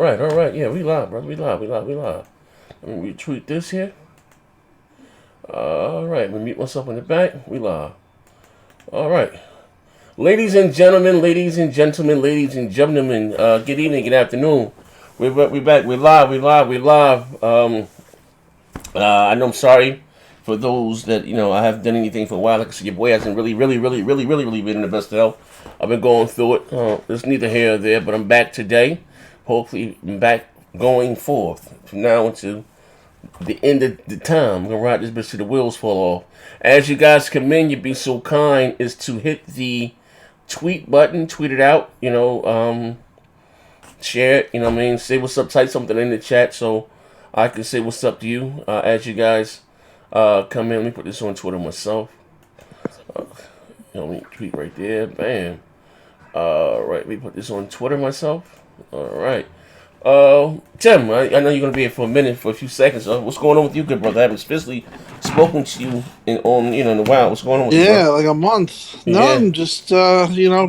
Right, all right, yeah, we live, bro. We live, we live, we live. Let me retweet this here. All right, let me mute myself in the back. We live. All right. Ladies and gentlemen, ladies and gentlemen, good evening, good afternoon. We're back, we're live, we're live, we're live. I know I'm sorry for those that, I haven't done anything for a while. Like I said, your boy hasn't really been in the best of health. I've been going through it. There's neither here or there, but I'm back today. Hopefully, I'm back going forth from now until the end of the time. I'm going to ride this bitch till the wheels fall off. As you guys come in, you'd be so kind is to hit the tweet button, tweet it out, share it, say what's up, type something in the chat so I can say what's up to you as you guys come in. Let me put this on Twitter myself. Let me tweet right there. Bam. Right, let me put this on Twitter myself. All right. Tim, I know you're gonna be here for a minute, for a few seconds. What's going on with you, good brother? I haven't officially spoken to you in a while. What's going on with you? Yeah, like a month. No, Yeah. I'm just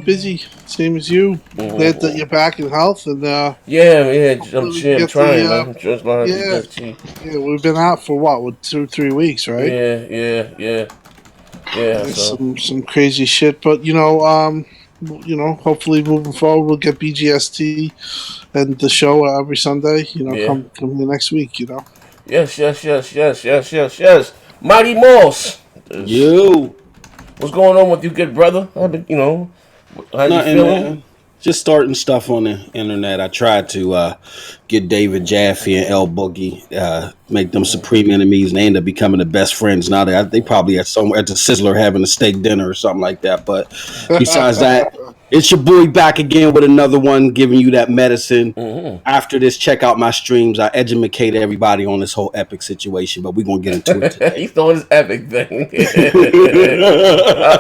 busy, same as you. Glad that you're back in health, and I'm get trying, the, man. I'm just learning to yeah, get you. yeah. We've been out for what, 2-3 weeks, right? Yeah. So Some crazy shit, but hopefully moving forward, we'll get BGST and the show every Sunday. yeah. Come the next week. Yes. Mighty Moss. You. What's going on with you, good brother? How you Nothing, feeling? man. Just starting stuff on the internet. I tried to get David Jaffe and L Boogie, make them supreme enemies, and they end up becoming the best friends. Now they probably at somewhere at the Sizzler having a steak dinner or something like that. But besides that, it's your boy back again with another one, giving you that medicine. After this, check out my streams. I educate everybody on this whole epic situation, but we're gonna get into it today. He's throwing his epic thing.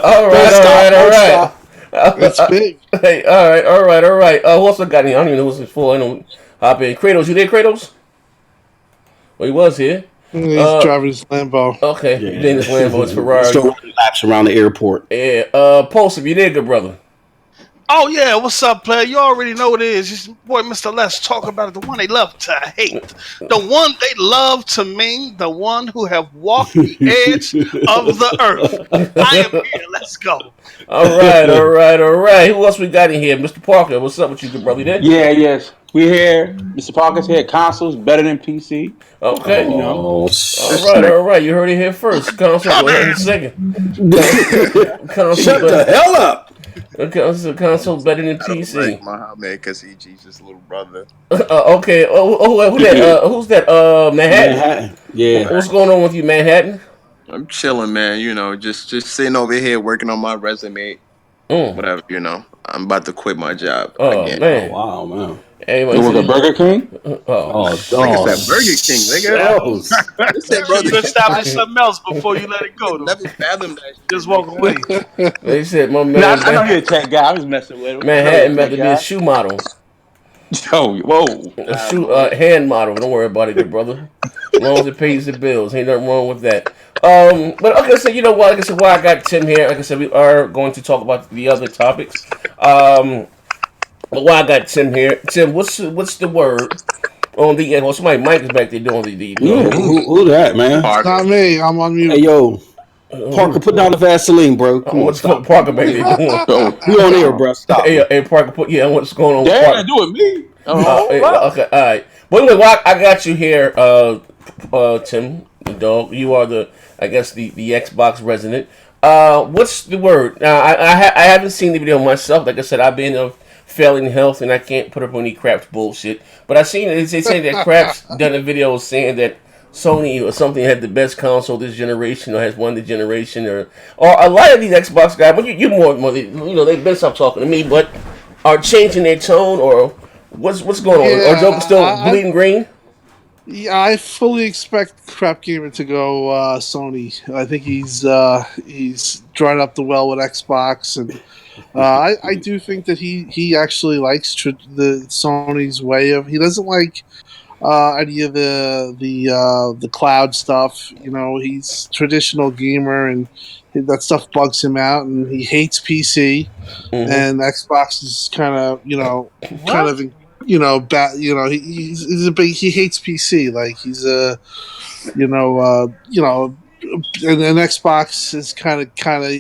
All right. That's big. Hey, all right. Who else I got here? I don't even know who's for. I don't hop in. Kratos, you there, Kratos? Well, he was here. He's driving his Lambo. Okay, Yeah. then his Lambo, his Ferrari. Still running laps around the airport. Yeah. Pulse, if you there, good brother. Oh yeah, what's up, player? You already know what it is. It's your boy, Mr. Let's Talk About It. The one they love to hate, the one they love to mean, the one who have walked the edge of the earth. I am here. Let's go. All right. Who else we got in here? Mr. Parker, what's up with you, good brother? You there? Yes. We're here. Mr. Parker's here. Consoles better than PC. Okay. Oh, All right. You heard it here first. Console, go ahead in a second. Shut the hell up. Console better than PC. Like Muhammad, because he's his little brother. Okay. Who's that? Manhattan. Yeah. What's going on with you, Manhattan? I'm chilling, man. Just sitting over here working on my resume. Whatever, I'm about to quit my job again. Man. Oh, wow, man. Hey, You work at Burger King? Like I said, Burger King, nigga. This ain't You establish something else before you let it go. Though. Never fathomed that shit. Just walk away. They said my man. I know you're a tech guy. I was messing with him. Manhattan about to be a shoe model. Yo, whoa. A shoe hand model. Don't worry about it, good brother. As long as it pays the bills, ain't nothing wrong with that. But like I said, you know what? Like I said, why I got Tim here. Like I said, we are going to talk about the other topics. But why I got Tim here? Tim, what's the word on the? Well, somebody Mike is back there doing the. Who that, man? It's not me. I'm on mute. Hey, yo. Parker, put down the Vaseline, bro. Come on, What's stop. Parker back there doing? We on air, bro. Stop. Hey, Parker, what's going on? Damn, With do it me. Okay, all right. But anyway, why I got you here, Tim, the dog. You are the Xbox resident. What's the word? Now, I haven't seen the video myself. Like I said, I've been of failing health, and I can't put up any Craps bullshit. But I seen they say that Craps done a video saying that Sony or something had the best console this generation, or has won the generation, or a lot of these Xbox guys. But you more they've been stopped talking to me, but are changing their tone, or what's going on? Yeah, Or Joker still bleeding green? Yeah, I fully expect Crap Gamer to go Sony. I think he's drawn up the well with Xbox, and I do think that he actually likes the Sony's way of. He doesn't like any of the cloud stuff. He's traditional gamer, and that stuff bugs him out, and he hates PC. And Xbox is kind of he hates PC. Like he's a, and Xbox is kind of.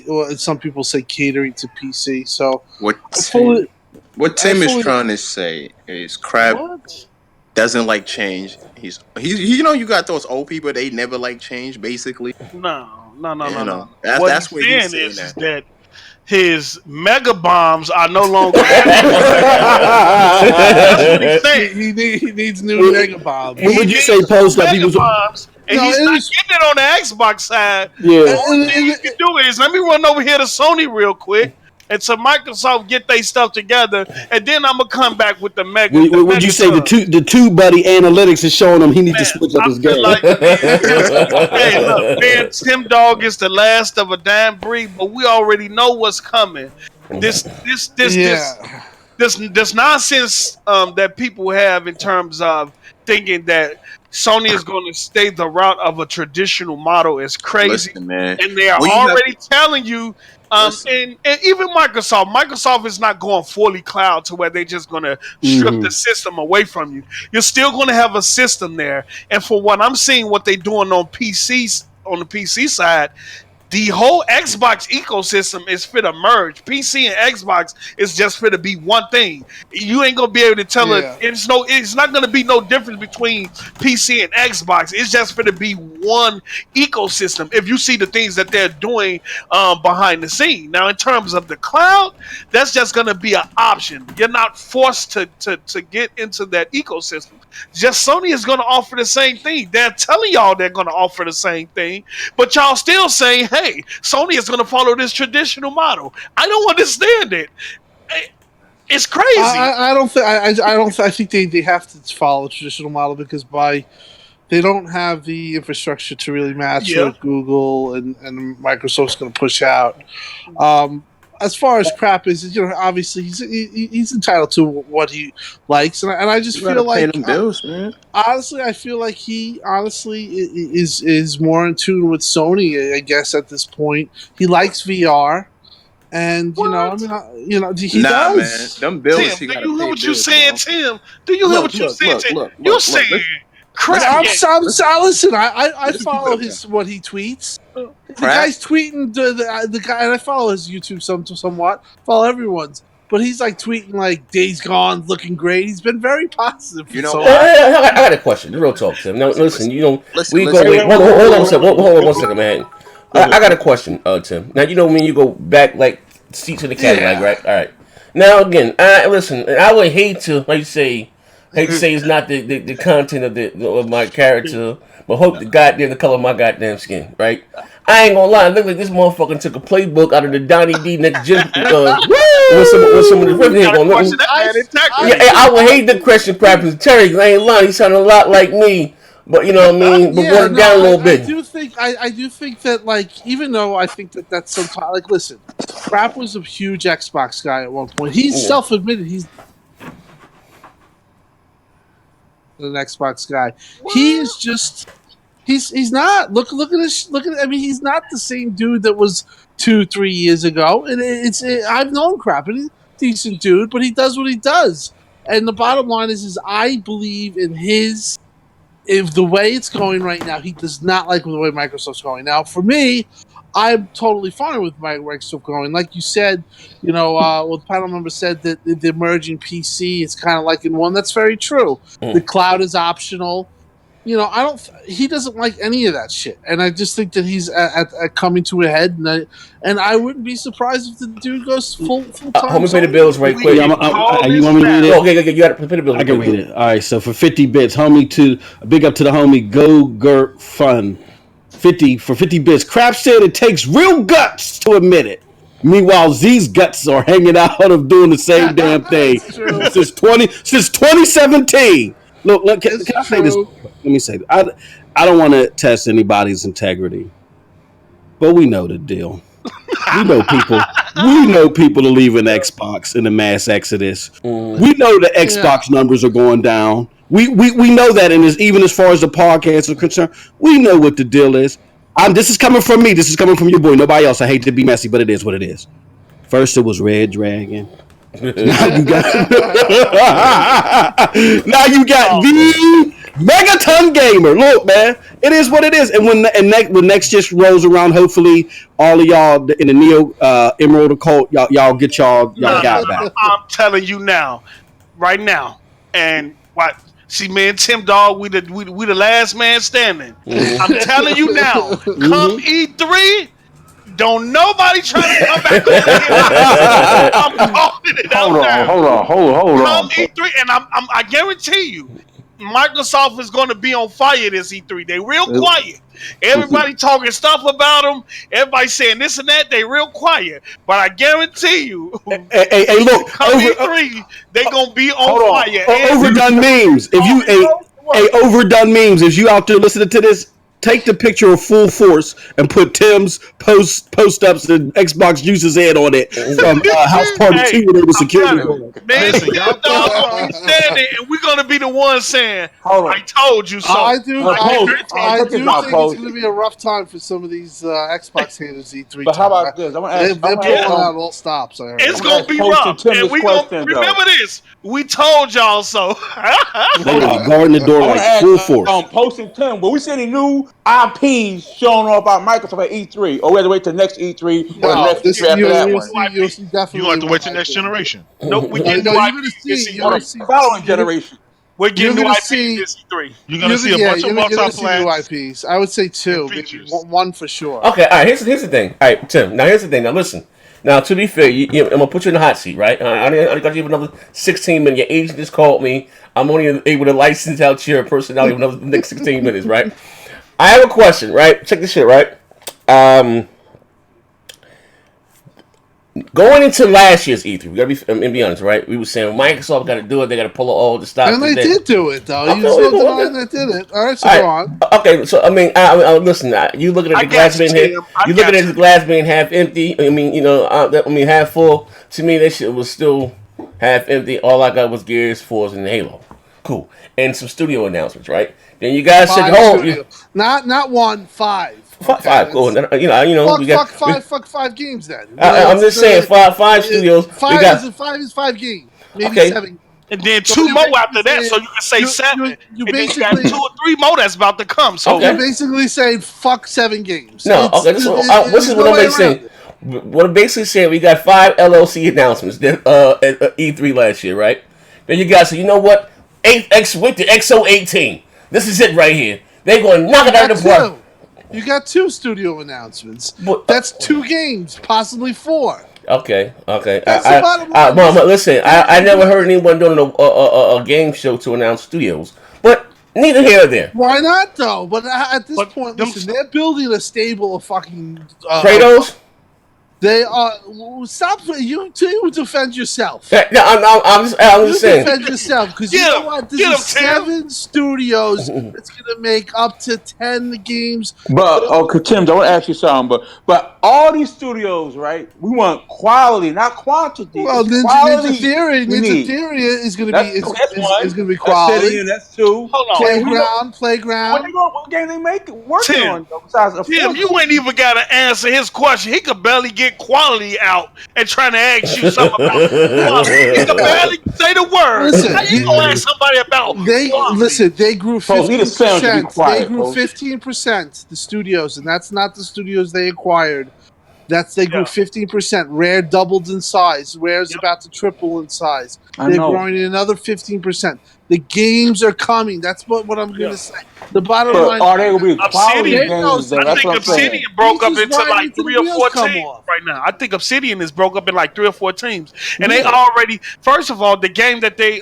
Well, some people say catering to PC. So What I fully, Tim is trying to say is Crab what? doesn't like change. He's you got those old people, they never like change, basically. No. That's What what he's he's saying saying is that his mega bombs are no longer. That's what he's saying. He needs new mega bombs. What would you say, Post? That Mega people's bombs, and No, he's it not is- getting it on the Xbox side. yeah. Only thing you can do is let me run over here to Sony real quick. And so Microsoft get their stuff together, and then I'm gonna come back with the mega. Would you say the two buddy analytics is showing him he needs to switch up his game? Hey, look, man, Tim Dog is the last of a damn breed, but we already know what's coming. This nonsense that people have in terms of thinking that Sony is going to stay the route of a traditional model is crazy. Listen, man. And they are already telling you, and even Microsoft is not going fully cloud to where they're just going to strip the system away from you. You're still going to have a system there. And for what I'm seeing, what they're doing on PCs, on the PC side, the whole Xbox ecosystem is fit to merge. PC and Xbox is just fit to be one thing. You ain't gonna be able to tell it. It's not gonna be no difference between PC and Xbox. It's just fit to be one ecosystem. If you see the things that they're doing behind the scene. Now, in terms of the cloud, that's just gonna be an option. You're not forced to get into that ecosystem. Just Sony is gonna offer the same thing. They're telling y'all they're gonna offer the same thing, but y'all still saying, hey, Sony is going to follow this traditional model. I don't understand it. It's crazy. I don't think. I think they have to follow a traditional model because they don't have the infrastructure to really match what Google and Microsoft's going to push out. As far as crap is, obviously he's entitled to what he likes, and I just feel like bills, man. Honestly, I feel like he is more in tune with Sony. I guess at this point, he likes VR, and he does. Man, them bills. Tim, do you hear what you're saying, Tim? Do you hear what you're saying, Tim? You're saying crap. Listen, I follow what he tweets. The guy's tweeting the guy, and I follow his YouTube somewhat. Follow everyone's, but he's like tweeting like Days Gone, looking great. He's been very positive. I got a question. Real talk, Tim. Now listen, hold on one second, man. I got a question, Tim. Now when you go back like seat to the Cadillac, right? All right. Now again, listen. I would hate to say it's not the content of my character, but hope the color of my goddamn skin, right? I ain't gonna lie, it look like this motherfucker took a playbook out of the Donnie D next gen with some of the riffing. I would hate the question crap and Terry. I ain't lying, he sounded a lot like me. But you know what I mean? But watered down a little bit. I do think that, like, even though I think that's sometimes, like, listen, Crap was a huge Xbox guy at one point. He's self-admitted he's an Xbox guy. What? He is just he's not look at this. I mean, he's not the same dude that was 2-3 years ago. And I've known Crap, and he's a decent dude, but he does what he does. And the bottom line is I believe in his. If the way it's going right now, he does not like the way Microsoft's going. Now, for me, I'm totally fine with Microsoft going. Like you said, what the panel member said that the merging PC is kind of like in one. That's very true. The cloud is optional. He doesn't like any of that shit, and I just think that he's at coming to a head, and I wouldn't be surprised if the dude goes full time. Let me pay the bills right quick. You want me to read it? Okay, you got to pay the bills. I can read it. All right, so for 50 bits, big up to the homie Go Gert Fun. 50 bits. Crap said it takes real guts to admit it. Meanwhile, Z's guts are hanging out of doing the same damn thing since 2017. Look. Can I say this? Let me say, I don't want to test anybody's integrity, but we know the deal. We know people. We know people are leaving Xbox in the mass exodus. We know the Xbox numbers are going down. We know that, and even as far as the podcast is concerned, we know what the deal is. This is coming from me. This is coming from your boy. Nobody else. I hate to be messy, but it is what it is. First, it was Red Dragon. Now you got the Megaton Gamer. Look, man, it is what it is. And when next just rolls around, hopefully all of y'all in the Neo Emerald Occult, y'all get y'all got back. I'm telling you now, right now, and what? See, me and Tim Dog, we the last man standing. I'm telling you now, come E3. Don't nobody try to come back over here. I'm calling it out now. Hold Come on. E3, and I guarantee you, Microsoft is going to be on fire this E3. They real quiet. Everybody talking stuff about them. Everybody saying this and that. They real quiet. But I guarantee you, Hey, look, come E3, they gonna be on fire. Overdone memes. If you overdone memes, if you out there listening to this, take the picture of Full Force and put Tim's post-ups and Xbox Juice's head on it from House Party 2 when they were security. Man, y'all dog standing, and we're gonna be the ones saying, "I told you so." I do think it's going to be a rough time for some of these Xbox haters. E3. But how about this? I'm gonna ask. They're pulling out all stops. It's gonna be rough, and we gonna remember this. We told y'all so. Guarding the door like full force. Posting Tim, but we see any new IPs showing off by Microsoft at E3, or we have to wait till next E3 or the next E3 after that one. You'll see definitely. You have to wait till next generation. Nope, we get new IPs. You're gonna see following generation. We're getting new IPs this E3. You're gonna see a bunch of multi-plats. New IPs. I would say two, one for sure. Okay, all right. Here's the thing. All right, Tim. Now here's the thing. Now listen. Now to be fair, I'm gonna put you in the hot seat, right? I got you another 16 minutes. Your agent just called me. I'm only able to license out your personality for another next 16 minutes, right? I have a question, right? Check this shit, right? Going into last year's E3, we gotta be honest, right? We were saying Microsoft got to do it; they got to pull all the stock. And they did do it, though. You just don't deny they did it. All right, so go on. Okay, so I mean, listen. You looking at the glass being you looking at the glass being half empty. I mean, half full. To me, that shit was still half empty. All I got was Gears, Forza, and Halo. Cool, and some studio announcements, right? Then you guys said, not one, five. Five, cool. Fuck five games then. I'm just saying, five studios. Five is 5 games. Maybe 7. And then 2 more after that, so you can say 7. You basically got 2 or 3 more that's about to come. So you're basically saying fuck 7 games. No, okay. This is what I'm basically saying. What I'm basically saying, we got 5 LLC announcements at E3 last year, right? Then you guys say, you know what? 8X with the XO18. This is it right here. They're going to knock it out of the park. You got 2 studio announcements. That's 2 games, possibly 4. Okay. That's the bottom line. Mom, listen, I never heard anyone doing a game show to announce studios, but neither here nor there. Why not, though? But at this point, listen, they're building a stable of fucking Kratos. They are. Stop. You defend yourself. No, I'm just saying. Defend yourself because you know what? This is 7 studios. It's gonna make up to 10 games. But Tim, I want to ask you something. But all these studios, right? We want quality, not quantity. Well, Ninja Theory is gonna be quality. That's 2. Hold on. Playground. What game they make working on? Besides Tim, you ain't even got to answer his question. He could barely get quality out and trying to ask you something about quality. He could barely say the word. Listen, how you gonna ask somebody about quality? They grew 15%. They grew 15%, the studios, and that's not the studios they acquired. They grew 15%. Rare doubled in size. Rare's about to triple in size. They're growing another 15%. The games are coming. That's what I'm going to say. The bottom line. Are they going to be quality games? I think Obsidian broke up into like 3 or 4 teams right now. I think Obsidian is broke up in like 3 or 4 teams, and they already. First of all, the game that they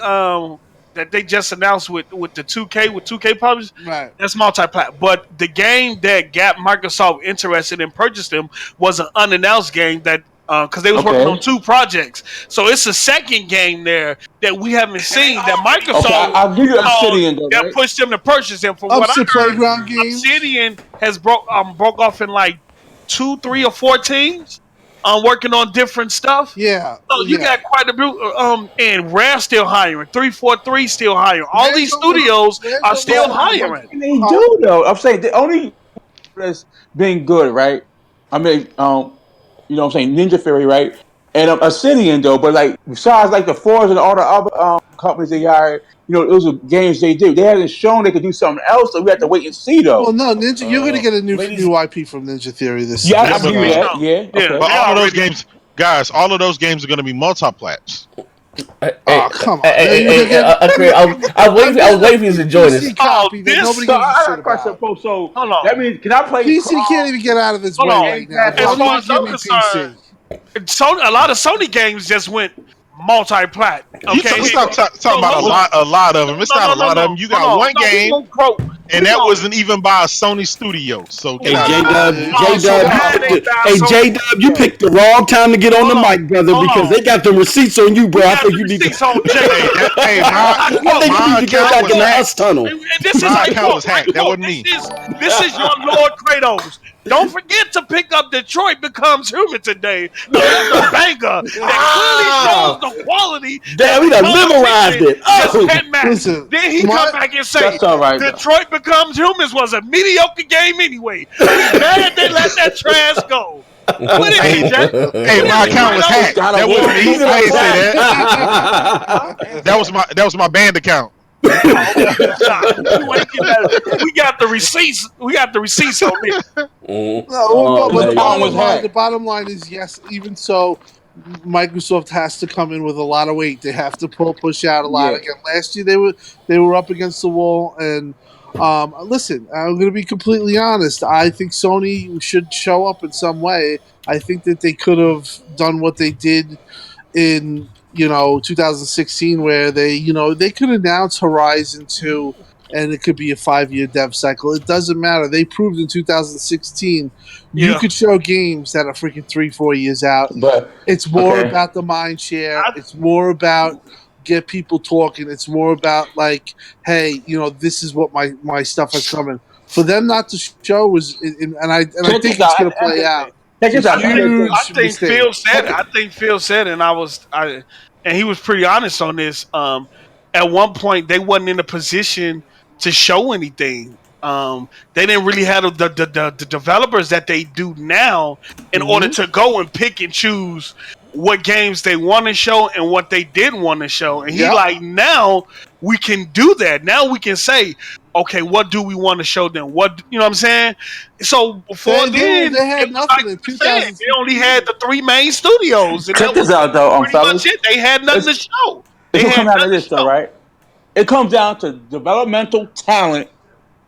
just announced with the 2K published, right? That's multi-plat. But the game that got Microsoft interested in purchasing them was an unannounced game that. Because they was working on 2 projects, so it's a second game there that we haven't seen that Microsoft. I'll give you Obsidian though. That pushed them to purchase them. For what I heard, Playground games. Obsidian has broke off in like 2, 3, or 4 teams. Working on different stuff. Yeah. So you got quite a bit. And Rare still hiring. 343 still hiring. All these studios are still hiring. They do though. I'm saying the only that's been good, right? I mean, you know what I'm saying? Ninja Theory, right? and Obsidian though. But like besides like the Forge and all the other companies they hired, those are games they do. They haven't shown they could do something else, so we have to wait and see though. Well, no, Ninja, you're going to get a new IP from Ninja Theory this. Yeah, Yeah, I believe that. Yeah, okay. But all of those games, guys, all of those games are going to be multi-plats. Oh, come on. I'll wait for you to join us. Copy that nobody gives a shit about. So that means, can I play? PC can't even get out of his way right now. As far as I'm concerned, a lot of Sony games just went multi-plat. Okay, Stop talking about a lot of them. It's not a lot of them. You got one game, and that wasn't even by a Sony studio. So Hey J-Dub, you picked the wrong time to get on the mic, brother, because they got the receipts on you, bro. I think you need to. I think you need to get back in the house tunnel. My account was hacked. That wasn't me. This is your Lord Kratos. Don't forget to pick up Detroit Becomes Human today. The banger that clearly shows the quality. Damn, we done memorized it. Listen, then he come back and say, right, Detroit Becomes Humans was a mediocre game anyway. He's mad they let that trash go. What is it, Jack? Hey, my account was hacked. That wasn't me. I ain't say that. That was my band account. We got the receipts. We got the receipts on it. No, but the bottom line is yes. Even so, Microsoft has to come in with a lot of weight. They have to push out a lot. Again, last year they were up against the wall. And listen, I'm going to be completely honest. I think Sony should show up in some way. I think that they could have done what they did in 2016, where they could announce Horizon 2, and it could be a 5-year dev cycle. It doesn't matter. They proved in 2016 you could show games that are freaking 3-4 years out. But it's more about the mind share. It's more about get people talking. It's more about like, hey, this is what my stuff is coming. For them not to show was, and I think it's going to play out. I think Phil said it. I think Phil said it, and he was pretty honest on this. At one point, they wasn't in a position to show anything. They didn't really have the developers that they do now in order to go and pick and choose what games they want to show and what they didn't want to show. And he like, now we can do that. Now we can say, okay, what do we want to show them? What, you know what I'm saying? So before then, they had nothing. Like they only had the 3 main studios. And check this out, though, fellas. They had nothing to show. It come out of this, though, right? It comes down to developmental talent,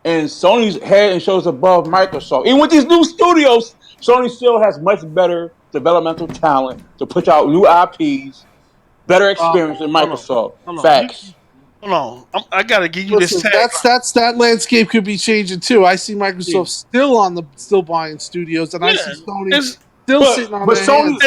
and Sony's head and shoulders above Microsoft. Even with these new studios, Sony still has much better developmental talent to push out new IPs, better experience than Microsoft. Facts. Hold on, I gotta give you this tag. That landscape could be changing too. I see Microsoft still buying studios, and I see Sony sitting on their hands.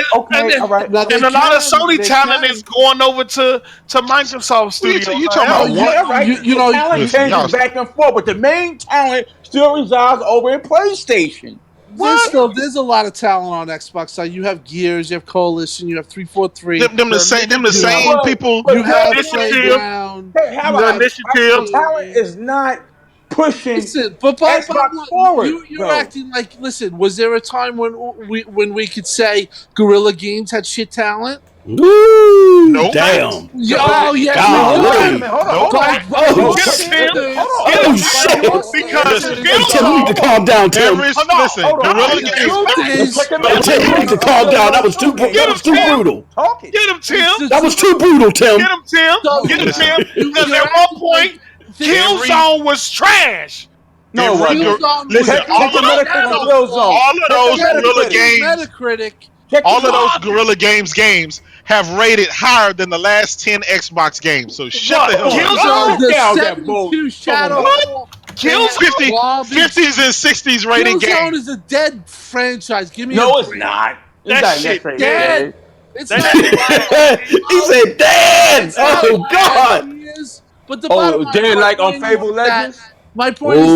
All right. And a lot of Sony talent is going over to Microsoft Studios. You talking about what? Talent changes back and forth, but the main talent still resides over in PlayStation. There's a lot of talent on Xbox. So you have Gears, you have Coalition, you have 343. Them the same people. You have Playground. Initiative. Talent is not pushing Xbox forward. You're acting like. Listen, was there a time when we could say Guerrilla Games had shit talent? Ooh, nope. Damn. Hold on. Get him, because Tim, you need to calm down, Tim. Listen, Guerrilla Games. Tim, you need to calm down. That was too brutal. Get him, Tim. That was too brutal, Tim. Get him, Tim. Because at one point, Killzone was trash. No, listen, all of those Guerrilla Games. Metacritic. All of those Guerrilla Games have rated higher than the last 10 Xbox games. So shut the hell up. Killzone, Shadow. Killzone 50s and 60s rating games. Killzone is a dead franchise. Give me it's not. That shit dead. It's not. He said dead. Oh God. But the bottom line, dead like on Fable Legends. My point is,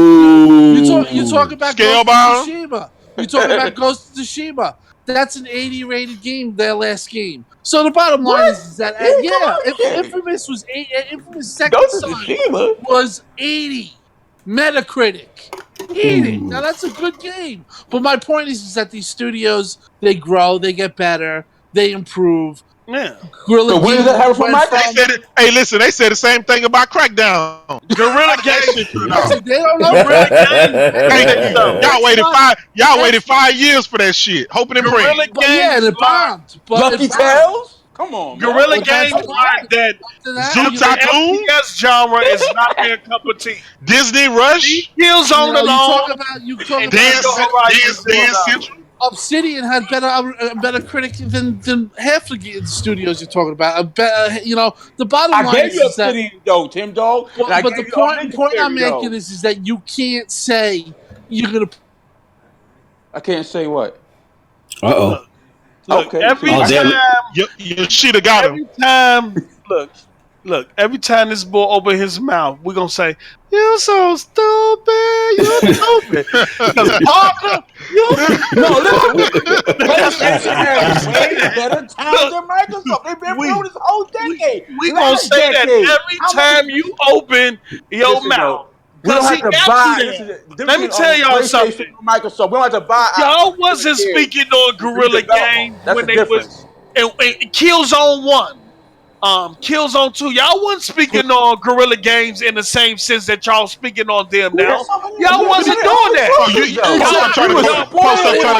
you talk about Scalebound. Ghost of Tsushima. You talk about Ghost of Tsushima. That's an 80 rated game, their last game. So the bottom line is that Infamous was Infamous Second Son was 80 Metacritic. 80. Now that's a good game. But my point is that these studios, they grow, they get better. they improve. Yeah. Guerrilla So when does that happen for went Mike? They said it, hey, listen, they said the same thing about Crackdown. Gorilla Games. Listen, they don't know. Gorilla Games. Hey, y'all waited 5 years for that shit, hoping and Gorilla praying. But yeah, Games. and it bombed. But Lucky it bombed. Tales? Come on, man. Gorilla But that's Games why. like that. After that, Zoo you- Tycoon? FPS genre is not their cup of tea. Disney Rush, Killzone you alone. talk And about Dance Central. Obsidian had better critics than half the studios you're talking about. The bottom I line gave you is that. Obsidian, though, Tim Dog. Well, and I but gave the you a point I'm Legendary, making though. is that you can't say you're gonna. I can't say what. Uh-oh. Look, Okay, every so- damn it. time, Your shit have got him. every time, look, every time this boy open his mouth, we're gonna say, "You so stupid, you stupid." Because Parker, No, listen. PlayStation has way better time than Microsoft. They've been through this whole decade. we gonna Last say that decade. every How time much- you open your Listen, mouth. though, we don't 'Cause have he to got buy. you This is there. the Let difference me tell on y'all PlayStation something. and Microsoft. We don't have to buy. Y'all wasn't speaking on Guerrilla Games That's when the they difference. was and Killzone 1. Killzone 2. Y'all wasn't speaking on Guerrilla Games in the same sense that y'all speaking on them now. Y'all wasn't doing that. Oh, Post up trying to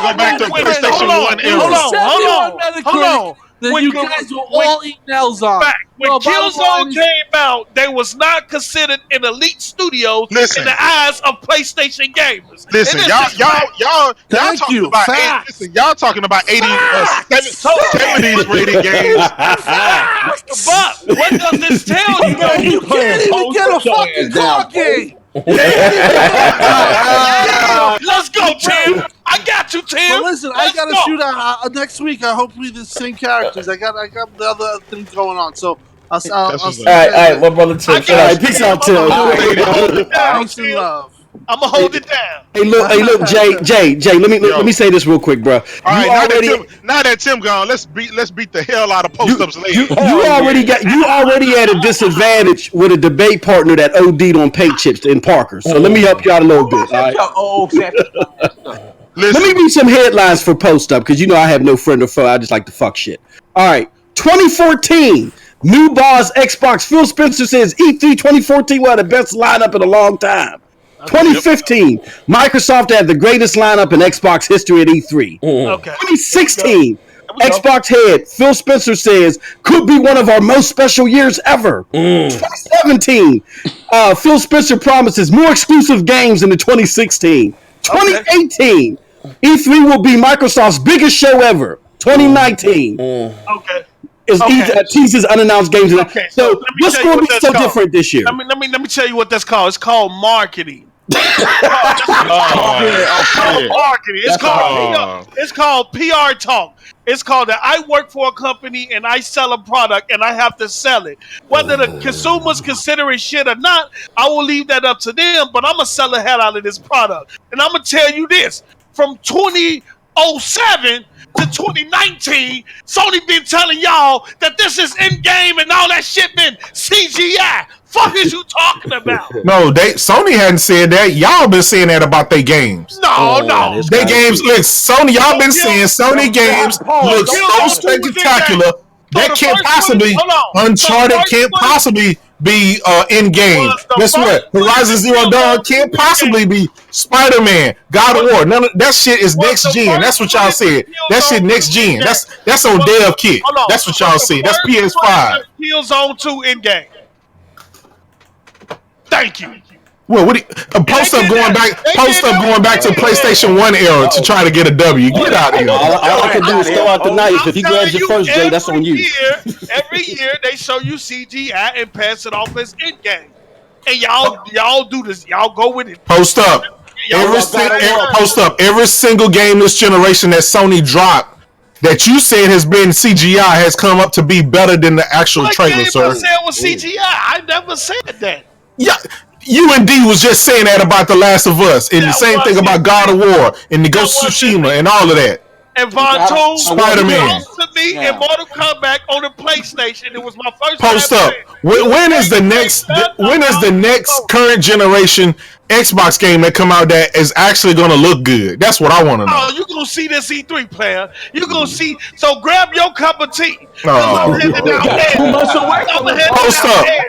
go back to PlayStation 1 era. Hold on. Then When you Gu- guys were when- all eating L's on. Back when No, bottom line Killzone is- came out, they was not considered an elite studio Listen. in the eyes of PlayStation gamers. Listen, And y'all this is fact. Thank talking you. about Facts. y'all talking about 70s rated games. But what does this tell you? though? You can't even get a fucking car game. Let's go, Tim. I got you, Tim. But listen, I Let's got to go. shoot out next week. Hopefully the same characters. I got the other things going on. So I'll That's I'll what's see up. you All guys right, my brother Tim. I Shut All up. right, peace out, Tim. I'm gonna hold it down, Peace and Tim. love. I'm gonna hold it down. Hey, look, Jay. Let me say this real quick, bro. All right, now that Tim gone, let's beat the hell out of post ups later. You already at a disadvantage with a debate partner that OD'd on paint chips in Parker. So let me help you out a little bit. All right? Let me read some headlines for post up because I have no friend or foe. I just like to fuck shit. All right, 2014. New boss Xbox Phil Spencer says E3 2014 will have the best lineup in a long time. 2015, Microsoft had the greatest lineup in Xbox history at E3. Okay. 2016, Xbox head Phil Spencer says could be one of our most special years ever. 2017, Phil Spencer promises more exclusive games in the 2016. 2018, E3 will be Microsoft's biggest show ever. 2019 Okay. teases unannounced games. Okay, So let me what's tell you going what to be that's so called. different this year? Let me tell you what that's called. It's called marketing. Marketing. It's called PR talk. It's called that I work for a company and I sell a product and I have to sell it. Whether the consumers consider it shit or not, I will leave that up to them. But I'm gonna sell the hell out of this product. And I'm gonna tell you this: from 2007 to 2019, Sony been telling y'all that this is in game and all that shit been CGI. Fuck is you talking about? No, Sony hadn't said that. Y'all been saying that about their games. No. They games look Sony. Y'all been saying Sony games look so spectacular that can't possibly Uncharted can't possibly be in game. Guess what? Horizon Zero Dawn can't possibly be Spider-Man, God of War. None of that shit is next gen. That's what y'all said. That shit next gen. That's on dev kit. That's what y'all said. That's PS5. Killzone 2 in game. Thank you. Well, post up going back to PlayStation 1 era to try to get a W. Get out of here. All I can do is throw out the knife. If he grabs it first, Jay, that's on you. Every year they show you CGI and pass it off as in game, and y'all do this. Y'all go with it. Post up. Every single game this generation that Sony dropped that you said has been CGI has come up to be better than the actual trailer, sir. I said it was CGI. I never said that. Yeah, you and D was just saying that about The Last of Us, and the same thing about God of War, and the Ghost of Tsushima, and all of that. And Von Toon, Spider-Man. me in Mortal Kombat on the PlayStation. It was my first Post time up. playing. When is the next current generation Xbox game that come out that is actually going to look good? That's what I want to know. Oh, you're going to see this E3 player. You're going to see. So grab your cup of tea. Oh,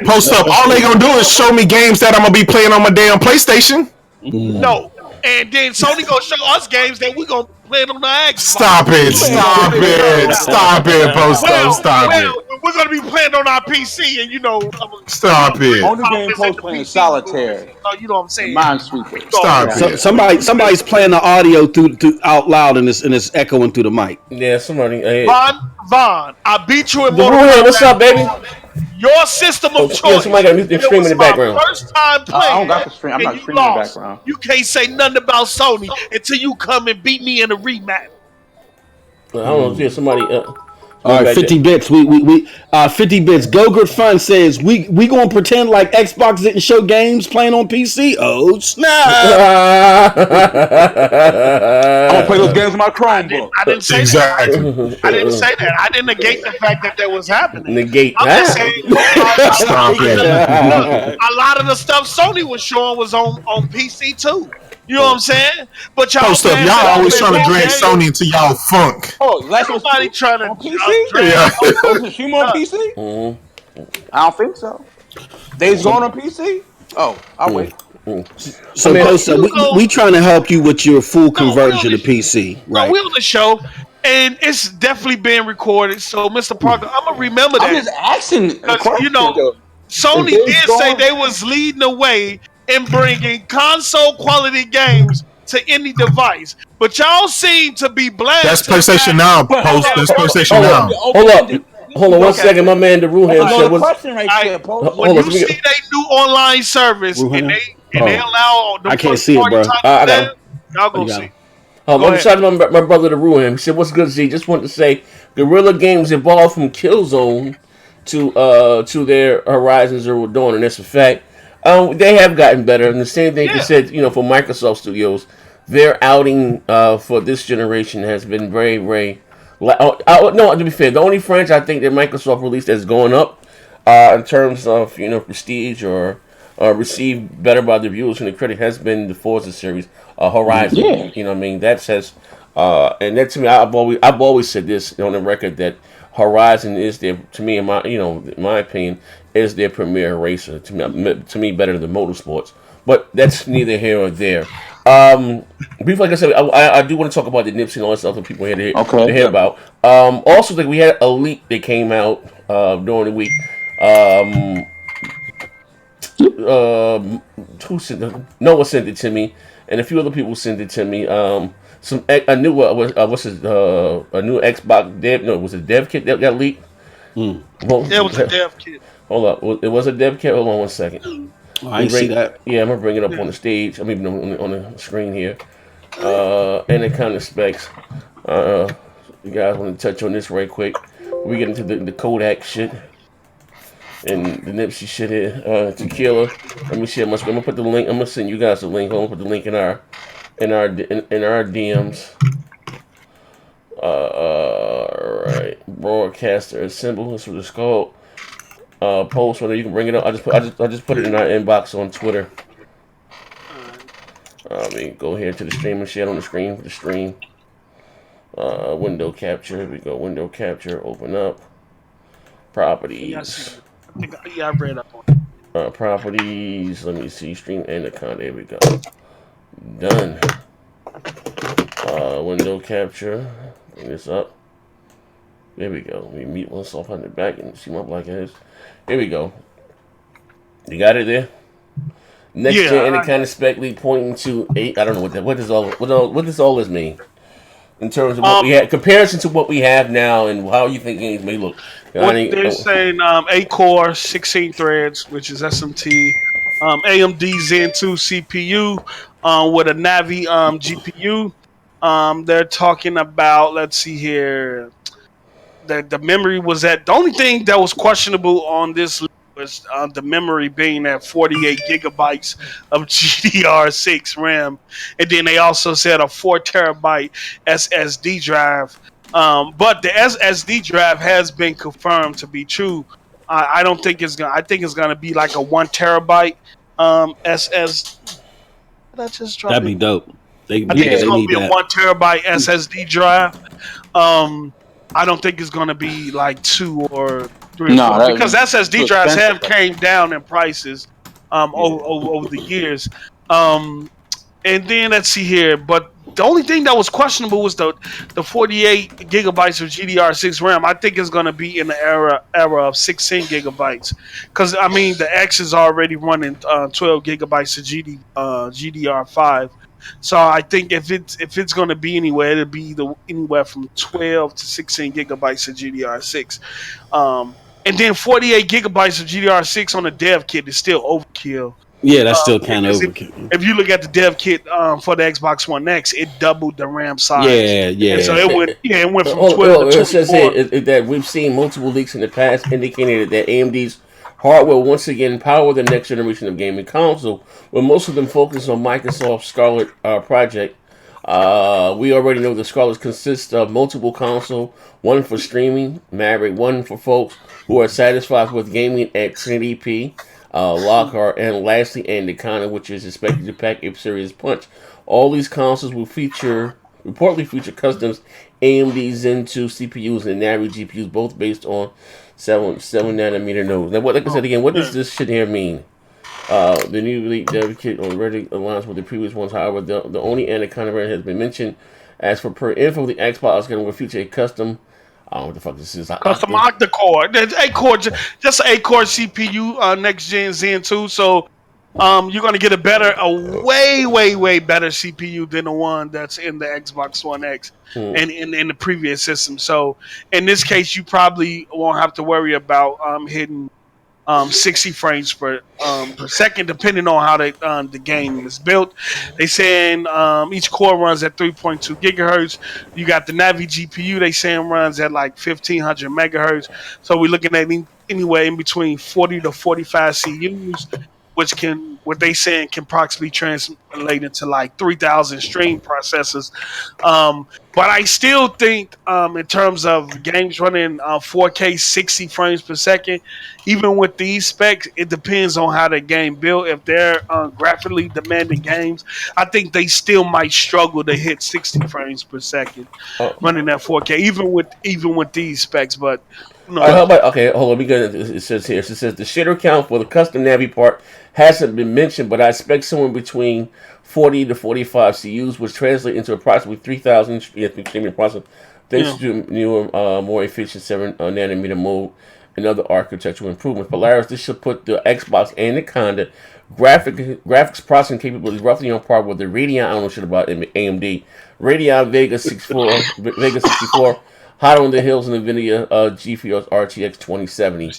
post up. All they going to do is show me games that I'm going to be playing on my damn PlayStation. No. And then Sony going to show us games that we're going to play on the Xbox. Stop it, post up. Stop it. We're going to be playing on our PC and, stop it. Only game post playing solitaire. You know what I'm saying? Minesweeper. Stop it. Somebody's playing the audio through out loud and it's echoing through the mic. Yeah, somebody. Vaughn, I beat you in Mortal Kombat. What's up, baby? Your system of choice. Yeah, somebody got music streaming in the background. First time playing. I don't got the stream. I'm not streaming in the background. You can't say nothing about Sony until you come and beat me in a rematch. I don't know if somebody. All right, 50 bits. We 50 bits. Gogurt Fun says we gonna pretend like Xbox didn't show games playing on PC. Oh snap! I'm gonna play those games on my Chromebook. I didn't say that. I didn't say that. I didn't negate the fact that was happening. Negate. I'm just saying. A lot of the stuff Sony was showing was on PC too. You know what I'm saying? But y'all always trying to drag Sony into y'all funk. Oh, last somebody trying to on PC? Yeah. On PC? Mm-hmm. I don't think so. Days Gone on PC? Oh, I'll wait. So, Posta, we trying to help you with your full conversion to PC, right? No, we on the show, and it's definitely being recorded. So, Mr. Parker, I'm gonna remember that. I'm just asking. Sony did say they was leading the way in bringing console quality games to any device, but y'all seem to be blind. That's PlayStation Now, Post. That's PlayStation Now. Hold on 1 second. My man, Deruham said, when you see they new online service and they allow the I can't see it, bro. Y'all go see. I'm shouting my brother Deruham. He said, "What's good, Z? Just wanted to say, Guerrilla Games evolved from Killzone to their Horizon Zero Dawn, and that's a fact. They have gotten better, and the same thing you said, for Microsoft Studios, their outing for this generation has been very, very. No, to be fair, the only franchise I think that Microsoft released that's going up in terms of prestige or received better by the viewers and the critic has been the Forza series, Horizon. Yeah. You know what I mean? That says, and that to me, I've always said this on the record that Horizon is their, to me, in my opinion, is their premier racer. To me, better than Motorsports. But that's neither here or there. Briefly, like I said, I do want to talk about the Nipsey and all that stuff that people here to hear about. Also, we had a leak that came out during the week. Noah sent it to me, and a few other people sent it to me. A new Xbox dev. No, it was a dev kit that got leaked. Well, it was a dev kit. Hold up, it was a dev kit. Hold on 1 second. I see that. Yeah, I'm gonna bring it up on the stage. I'm even on the screen here. And the kind of specs. You guys want to touch on this right quick? We get into the Kodak shit and the Nipsey shit here. Tequila. Let me see. I'm gonna put the link. I'm gonna send you guys the link. I'm gonna put the link in our DMs. Right. Broadcaster assemble. That's what it's called. Post whether you can bring it up. I just put it in our inbox on Twitter. Go here to the stream and share it on the screen for the stream. Window capture. Here we go. Window capture. Open up. Properties. I read up on it. Properties. Let me see. Stream and account. There we go. Done. Window capture. Bring this up. There we go. We mute myself on the back and see my black ass. Here we go. You got it there. Next gen any kind of spec lead pointing to 8. I don't know what does all this mean in terms of what we had comparison to what we have now and how you think games may look. They're saying 8 core, 16 threads, which is SMT, AMD Zen 2 CPU with a Navi GPU. They're talking about, let's see here, the memory was at, the only thing that was questionable on this was the memory being at 48 gigabytes of GDR6 RAM. And then they also said a 4 terabyte SSD drive. But the SSD drive has been confirmed to be true. I don't think it's gonna. I think it's gonna be like a 1 terabyte SS. Did I just drop That'd be it? dope. I think it's They gonna need be a that. 1 terabyte SSD drive. Um, I don't think it's gonna be like 2 or 3 or No, 4 because too SSD drives have expensive. came down in prices over the years. And then let's see here, but the only thing that was questionable was the 48 gigabytes of GDR6 RAM. I think it's going to be in the era of 16 gigabytes, because I mean the X is already running 12 gigabytes of GDR5. So I think if it's going to be anywhere, it'll be anywhere from 12 to 16 gigabytes of GDR6. And then 48 gigabytes of GDR6 on a dev kit is still overkill. Yeah, that's still kind of Because overkill. if you look at the dev kit for the Xbox One X, it doubled the RAM size, Yeah, and so yeah. it went from 12 to It says 24. here that we've seen multiple leaks in the past indicating that AMD's hardware will once again power the next generation of gaming console, with most of them focused on Microsoft's Scarlet project. We already know the Scarlet consists of multiple console, one for streaming, one for folks who are satisfied with gaming at 1080p, Lockhart, and lastly, and the Kana, which is expected to pack a serious punch. All these consoles will reportedly feature custom AMD Zen 2 CPUs and Navi GPUs, both based on 7 nanometer nodes. Now, like I said again, what does this shit here mean? The new Elite Dev Kit already aligns with the previous ones. However, the only Anaconda variant has been mentioned. As for per info, the Xbox is going to feature a custom. I don't know what the fuck this is. Custom octa-core. There's 8-core, just an 8-core CPU, next gen Zen 2. So you're gonna get a way better CPU than the one that's in the Xbox One X and in the previous system. So in this case, you probably won't have to worry about hitting 60 frames per second, depending on how the game is built. They saying each core runs at 3.2 gigahertz. You got the Navi GPU. They saying runs at like 1500 megahertz. So we're looking at anywhere in between 40 to 45 CUs, which what they saying can approximately translate into like 3,000 stream processors. But I still think, in terms of games running 4K 60 frames per second, even with these specs, it depends on how the game built. If they're graphically demanding games, I think they still might struggle to hit 60 frames per second running that 4K, even with these specs. But how about, okay, hold on. It says here. It says the shader count for the custom Navi part hasn't been mentioned, but I expect somewhere between 40 to 45 CUs, which translate into approximately 3,000 streaming processors, thanks to newer, more efficient 7 nanometer mode and other architectural improvements. Polaris, this should put the Xbox and the Conda graphics processing capabilities roughly on par with the Radeon. I don't know shit about AMD Radeon Vega 64. Hot on the heels of NVIDIA GeForce RTX 2070.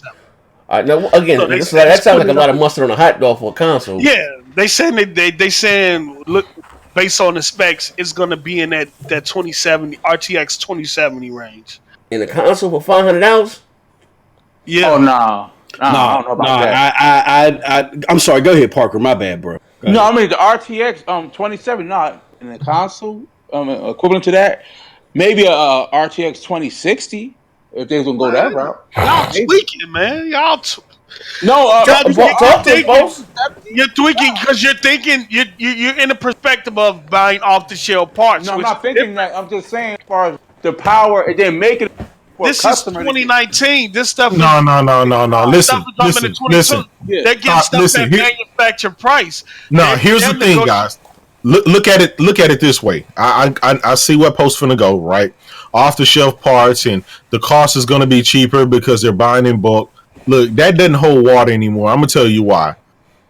Now again, that sounds like a lot of mustard on a hot dog for a console. Yeah, they saying look, based on the specs, it's gonna be in that 2070 RTX 2070 range. In a console for $500? Yeah. Oh no. I don't know about that. I'm sorry. Go ahead, Parker. My bad, bro. No, I mean the RTX 2070, not in the console, equivalent to that. Maybe a RTX 2060 if they was gonna go that route. Y'all tweaking, man. Y'all. No, you're tweaking because you're thinking you're in the perspective of buying off the shelf parts. No, I'm not thinking that. I'm just saying, as far as the power, it didn't make it. This is 2019. This stuff. No. Listen. They're getting stuff at manufacturer price. No, here's the thing, guys. Look at it this way. I see where Post's finna go, right? Off the shelf parts, and the cost is gonna be cheaper because they're buying in bulk. Look, that doesn't hold water anymore. I'm gonna tell you why.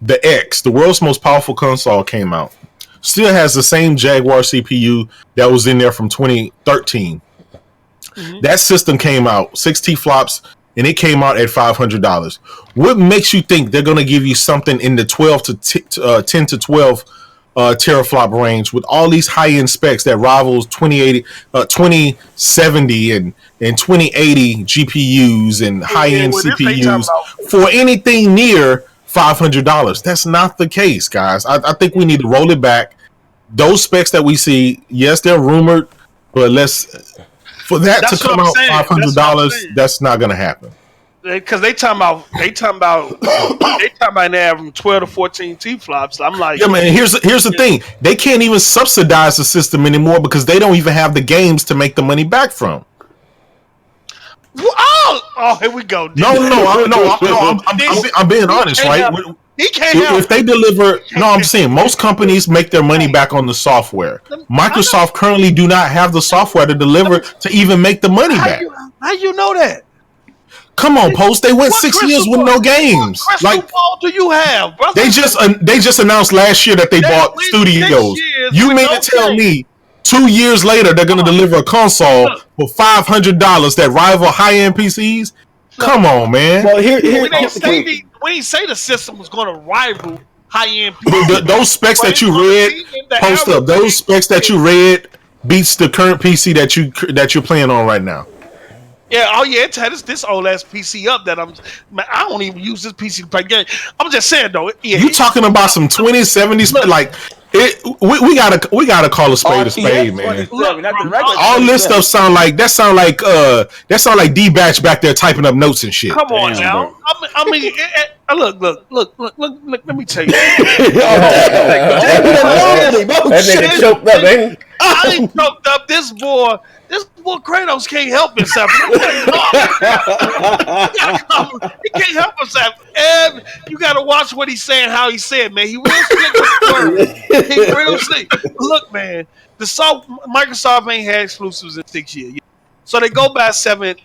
The X, the world's most powerful console, came out. Still has the same Jaguar CPU that was in there from 2013. Mm-hmm. That system came out 6 flops, and it came out at $500. What makes you think they're gonna give you something in the 10 to 12 teraflop range with all these high-end specs that rivals 2070 and 2080 GPUs and high-end CPUs for anything near $500? That's not the case, guys. I think we need to roll it back. Those specs that we see, yes, they're rumored, but let's For that That's to come what I'm out saying. $500, that's not going to happen. Because they talking about they have 12 to 14 T flops. I'm like, Yeah, man. Here's the thing: they can't even subsidize the system anymore because they don't even have the games to make the money back from. oh, here we go. I'm being honest, right? He can't help. If they deliver, I'm saying most companies make their money back on the software. Microsoft currently do not have the software to deliver to even make the money back. How you know that? Come on, Post. They went 6 years with no games. What crystal ball do you have, brother? They just announced last year that they bought studios. You mean to tell me 2 years later they're going to deliver a console for $500 that rival high-end PCs? Come on, man. Well, when they say the system was going to rival high-end PCs, those specs that you read, Post up. Those specs that you read beats the current PC that you're playing on right now. Yeah, it had this old ass PC up that I don't even use this PC to play games. I'm just saying though. Yeah, you talking about some 2070 like it? We gotta call a spade, man. All this stuff sound like D-Batch back there typing up notes and shit. Come on now. I mean, look. Let me tell you. That nigga choked up, man. I ain't choked up. This boy Kratos can't help himself. He can't help himself. And you got to watch what he's saying, how he's saying, man. He real slick with the word. He real slick. Look, man, Microsoft ain't had exclusives in 6 years. So they go by 7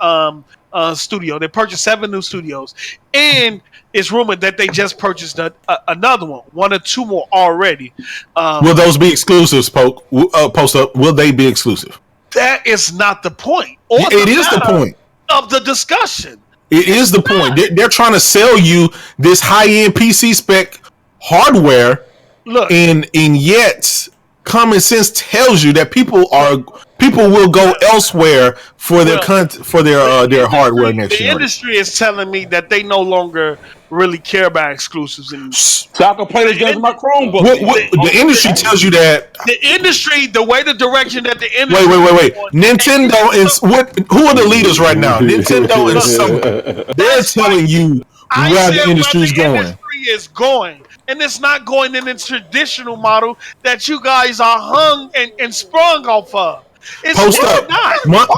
studio. They purchased 7 new studios. And it's rumored that they just purchased another one or 2 more already. Will those be exclusives, Post up? Will they be exclusive? That is not the point. It is the point of the discussion. It is the point. They're trying to sell you this high-end PC spec hardware. Look, and yet common sense tells you that people will go elsewhere for their hardware next year. The industry is telling me that they no longer really care about exclusives anymore. So I can play this against my Chromebook. The industry tells you that. The industry, the way the direction that the industry. Wait. Nintendo is what? Who are the leaders right now? Nintendo and Sony. They're telling you where the industry is going. The industry is going. And it's not going in the traditional model that you guys are hung and sprung off of. It's Post up. Month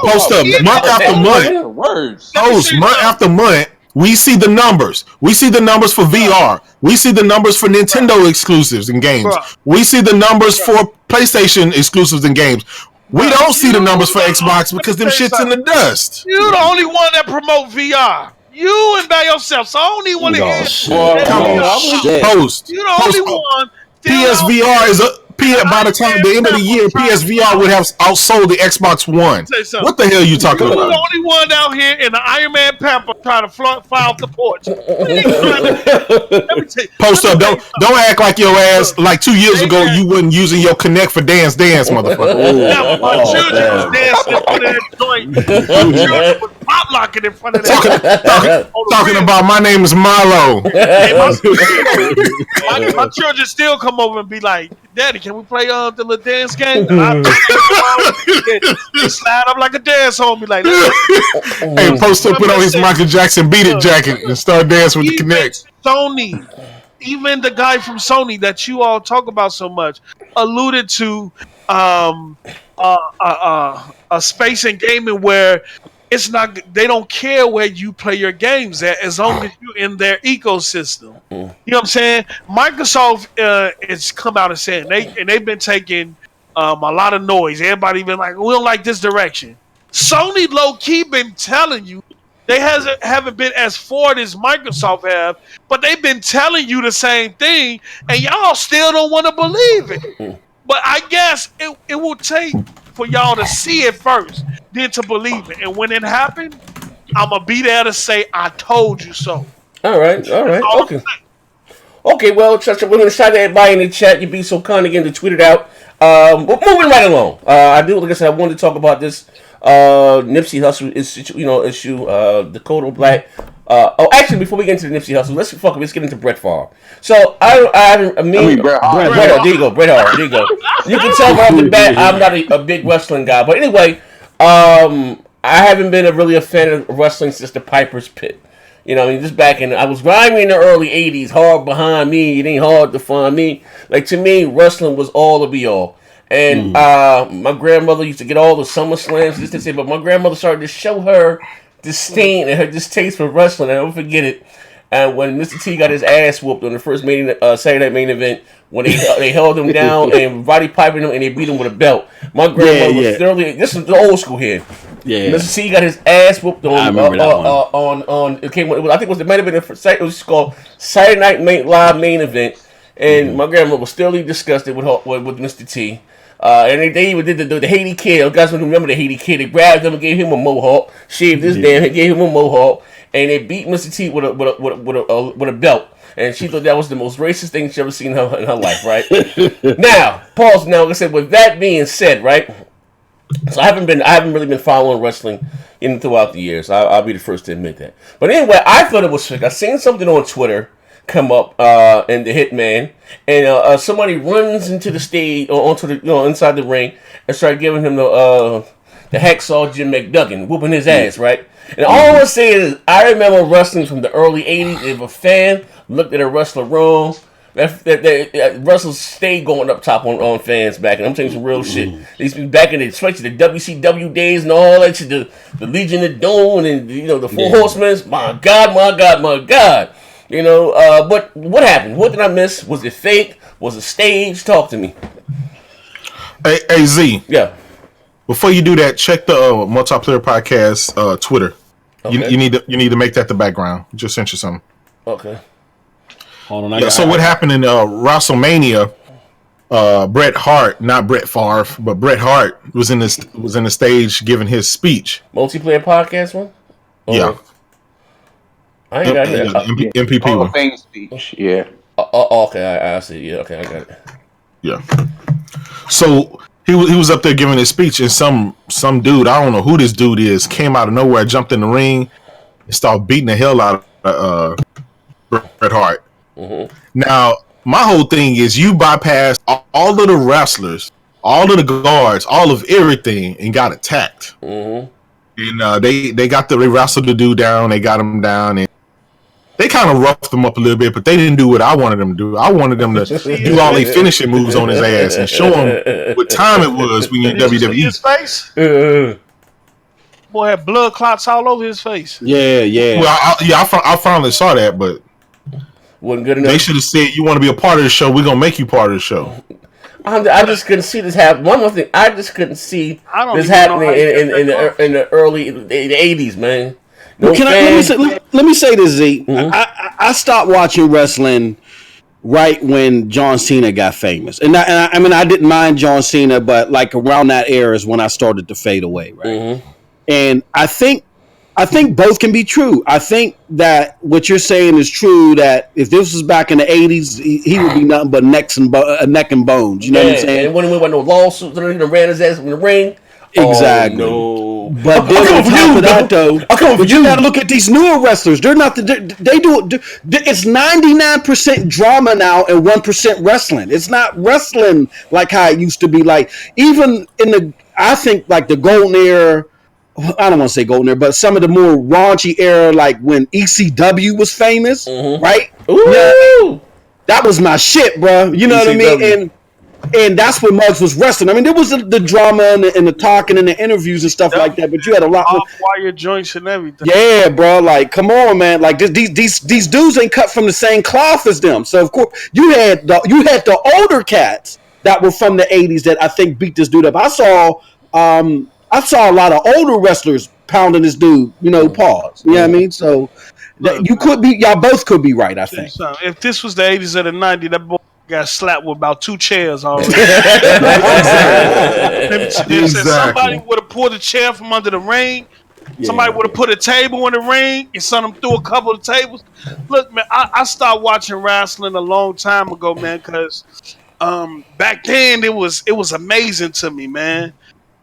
after month, we see the numbers. We see the numbers for VR. We see the numbers for Nintendo exclusives and games. We see the numbers for PlayStation exclusives and games. We don't see the numbers for Xbox because them shit's in the dust. You're the only one that promote VR. You and by yourself. So I don't even want to hear Post. You're the only one. PSVR is by the time the end of the year, PSVR would have outsold the Xbox One. What the hell are you talking about? You're the only one out here in the Iron Man pamper trying to fly off the porch. Post up. Don't act like your ass like 2 years ago you wasn't using your Connect for dance, motherfucker. My children was dancing in front of that joint. My children was pop locking in front of that. Talking about my name is Milo. My children still come over and be like, Daddy, can we play the little dance game? They slide up like a dance home. Be like, hey, Post up put on his Michael Jackson Beat It jacket and start dancing with the Connect. Sony, even the guy from Sony that you all talk about so much, alluded to a space in gaming where it's not. They don't care where you play your games at, as long as you're in their ecosystem. You know what I'm saying? Microsoft has come out and said they've been taking a lot of noise. Everybody been like, we don't like this direction. Sony low key been telling you they haven't been as forward as Microsoft have, but they've been telling you the same thing, and y'all still don't want to believe it. But I guess it will take for y'all to see it first, then to believe it. And when it happened, I'm going to be there to say, I told you so. All right. Okay, well, we're going to shout out everybody in the chat. You be so kind again to tweet it out. But moving right along. Like I said, I wanted to talk about this Nipsey Hussle issue, the Kodak Black. Actually, before we get into the Nipsey Hussle, let's get into Brett Favre. So Bret Hart. There you go. You can tell right off the bat I'm not a big wrestling guy, but anyway, I haven't been really a fan of wrestling since the Piper's Pit. You know, I mean, just back in, I was grinding in the early 80s, hard behind me, it ain't hard to find me. Like, to me, wrestling was all to be all. And my grandmother used to get all the Summer Slams, just to say, but my grandmother started to show her disdain and her distaste for wrestling. I never forget it. And when Mr. T got his ass whooped on the first Saturday Night Main Event, when they held him down and Roddy Piper him and they beat him with a belt. My grandmother was thoroughly. This is the old school here. Yeah. Mr. T got his ass whooped on. I remember that one. On it came. I think it might have been it was called Saturday Night Live Main Event, and my grandmother was thoroughly disgusted with Mr. T. And they even did the Haiti Kid. You guys remember the Haiti Kid? They grabbed him and gave him a mohawk, shaved his damn, gave him a mohawk, and they beat Mr. T with a belt. And she thought that was the most racist thing she ever seen in her life, right? Now, pause. Now, like I said, with that being said, right? So I haven't really been following wrestling throughout the years. I'll be the first to admit that. But anyway, I thought it was sick. I seen something on Twitter come up in the Hitman, and somebody runs into the stage or onto the inside the ring and started giving him the hacksaw Jim McDuggan, whooping his ass, right? And all I want to say is, I remember wrestling from the early '80s. If a fan looked at a wrestler wrong, that wrestlers stayed going up top on fans back, and I'm saying some real shit. These back in especially the WCW days and all that shit, the Legion of Doom and the Four Horsemen. My God. But what happened? What did I miss? Was it fake? Was it staged? Talk to me. Hey Z. Yeah. Before you do that, check the Multiplayer Podcast Twitter. Okay. You need to make that the background. Just sent you something. Okay. Hold on. So what happened in WrestleMania? Bret Hart, not Brett Favre, but Bret Hart was in the stage giving his speech. Multiplayer Podcast one. Yeah. I ain't got it. MPP Hall one. of Fame speech. Yeah. Okay, I see. Yeah, okay, I got it. Yeah. So he was up there giving his speech, and some dude, I don't know who this dude is, came out of nowhere, jumped in the ring, and started beating the hell out of Bret Hart. Mm-hmm. Now, my whole thing is you bypassed all of the wrestlers, all of the guards, all of everything, and got attacked. Mm-hmm. And they wrestled the dude down, they got him down, and they kind of roughed him up a little bit, but they didn't do what I wanted them to do. I wanted them to do all their finishing moves on his ass and show him what time it was when you're in WWE. His face? Boy had blood clots all over his face. Yeah. Well, I finally saw that, but wasn't good enough. They should have said, "You want to be a part of the show? We're gonna make you part of the show." I just couldn't see this happen. One more thing, I just couldn't see this happening in the early the 80s, man. No let me say this, Z. Mm-hmm. I stopped watching wrestling right when John Cena got famous, and I didn't mind John Cena, but like around that era is when I started to fade away, right? Mm-hmm. And I think both can be true. I think that what you're saying is true. That if this was back in the 80s, he would be nothing but neck and bones. You know what I'm saying? And when we went no lawsuits, and ran his ass in the ring. Exactly. Oh, no. But then on top of that, though, but you got to look at these newer wrestlers. They're not. They do. It's 99% drama now and 1% wrestling. It's not wrestling like how it used to be. Like even in I think like the golden era. I don't want to say golden era, but some of the more raunchy era, like when ECW was famous, right? Ooh. Yeah, that was my shit, bro. You know ECW. What I mean? And that's when Muggs was wrestling. I mean, there was the drama and the talking and the interviews and stuff like that, but you had a lot more wire joints and everything. Yeah, bro. Like, come on, man. Like these dudes ain't cut from the same cloth as them. So of course you had the older cats that were from the 80s that I think beat this dude up. I saw a lot of older wrestlers pounding this dude, pause. You know what I mean? So y'all both could be right, I think. If this was the 80s or the 90s, that boy got slapped with about 2 chairs already. If somebody would have pulled a chair from under the ring, somebody would have put a table in the ring and sent them through a couple of tables. Look, man, I started watching wrestling a long time ago, man, because back then it was amazing to me, man.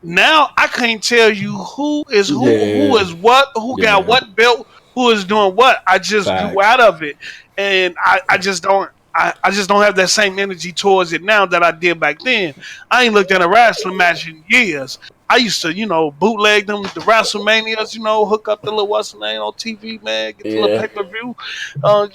Now I can't tell you who is what, who got what belt, who is doing what. I just grew out of it, and I just don't. I just don't have that same energy towards it now that I did back then. I ain't looked at a wrestling match in years. I used to, bootleg them, the WrestleManias, hook up the little what's the name on TV, man, get the little pay-per-view.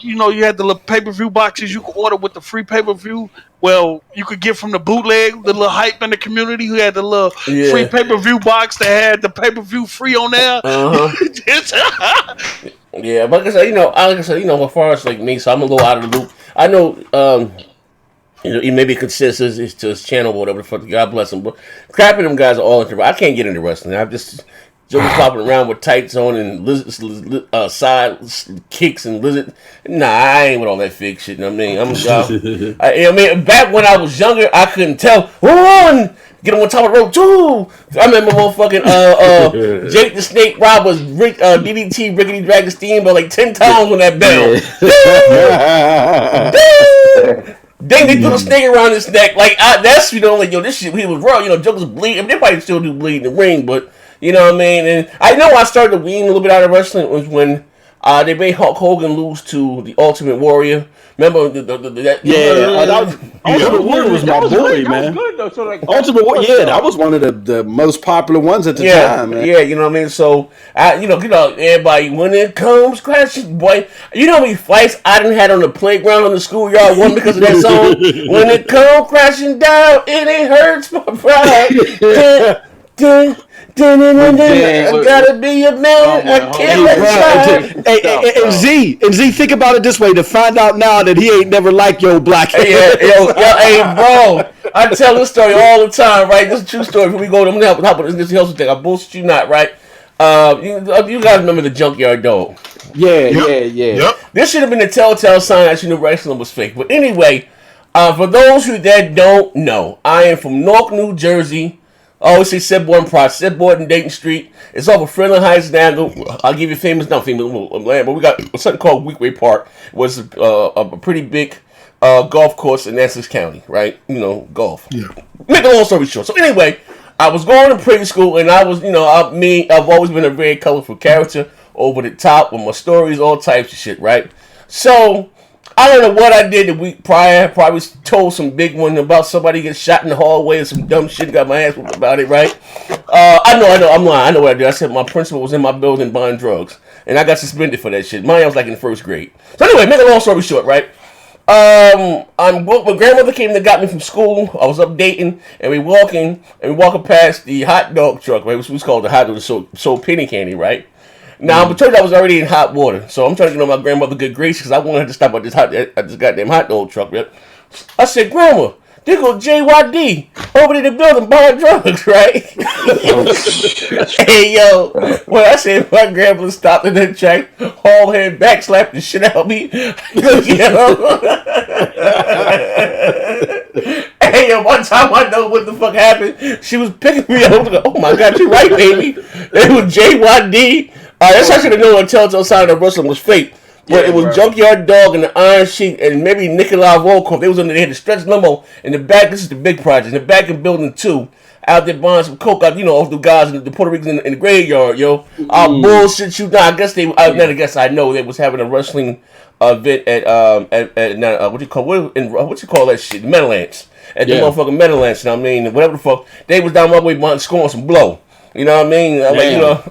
You had the little pay-per-view boxes you could order with the free pay-per-view. Well, you could get from the bootleg, the little hype in the community who had the little free pay-per-view box that had the pay-per-view free on there. Yeah, but like I said, as far as like me, so I'm a little out of the loop. I know, he maybe considers it to his channel or whatever the fuck. God bless him. But crapping them guys are all into. I can't get into wrestling. I'm just popping around with tights on and side kicks and lizard. Nah, I ain't with all that fake shit. You know what I mean? Back when I was younger, I couldn't tell. One, get on top of the rope. Two, I remember motherfucking Jake the Snake Roberts, DDT, Rickety Dragon Steamboat like 10 times on that bell. Then they threw the snake around his neck. Like, that's, this shit, he was raw. Joke was bleeding. I mean, they probably still do bleed in the ring, but, you know what I mean? And I know I started to wean a little bit out of wrestling was when they made Hulk Hogan lose to the Ultimate Warrior. Remember Ultimate Warrior was my boy, man. Ultimate Warrior, that was one of the most popular ones at the time, man. Yeah, you know what I mean? So, everybody, when it comes crashing, boy, you know how many fights I done had on the playground on the schoolyard one because of that song? When it comes crashing down, it hurts my pride. I gotta be a man. I can't and Z, think about it this way: to find out now that he ain't never liked your black hair. Hey, bro, I tell this story all the time, right? This is a true story. Before we go, I'm gonna help with this Hussle thing. I bullshit you not, right? You guys remember the Junkyard Dog? Yeah. Yep. This should have been a telltale sign that you knew wrestling was fake. But anyway, for those that don't know, I am from Newark, New Jersey. I always say Sedboard and Pride. Sedboard and Dayton Street. It's off of Friendly Heights now. I'll give you not famous land, but we got something called Weekway Park. It was a pretty big golf course in Essex County, right? Golf. Yeah. Make a long story short. So anyway, I was going to preschool, and I was, I've always been a very colorful character, over the top with my stories, all types of shit, right? So I don't know what I did the week prior. Probably told some big one about somebody getting shot in the hallway or some dumb shit. Got my ass whooped about it, right? I know, I'm lying. I know what I did. I said my principal was in my building buying drugs, and I got suspended for that shit. Mine was like in first grade. So anyway, make a long story short, right? My grandmother came and got me from school. I was up dating, and we walking past the hot dog truck, right? Which was called the hot dog, so penny candy, right? Now, I'm told I was already in hot water, so I'm trying to get on my grandmother good grace because I wanted her to stop at this goddamn hot dog truck. Right? I said, Grandma, there go JYD over to the building buying drugs, right? Hey, yo, when I said my grandma stopped in that track, hauled head back, slapped the shit out of me. Hey, yo, one time I know what the fuck happened. She was picking me up. Oh my God, you're right, baby. It was JYD. That's how I should have known a telltale sign that wrestling was fake. But it was Junkyard Dog and the Iron Sheik and maybe Nikolai Volkov. They had the stretch limo in the back. This is the big project. In the back of building 2. Out there buying some coke out, off the guys in the Puerto Ricans in the graveyard, yo. Bullshit you down. I know they was having a wrestling event at what you call that shit? Meadowlands. At the motherfucking Meadowlands, you know what I mean? Whatever the fuck. They was down my way scoring some blow. You know what I mean?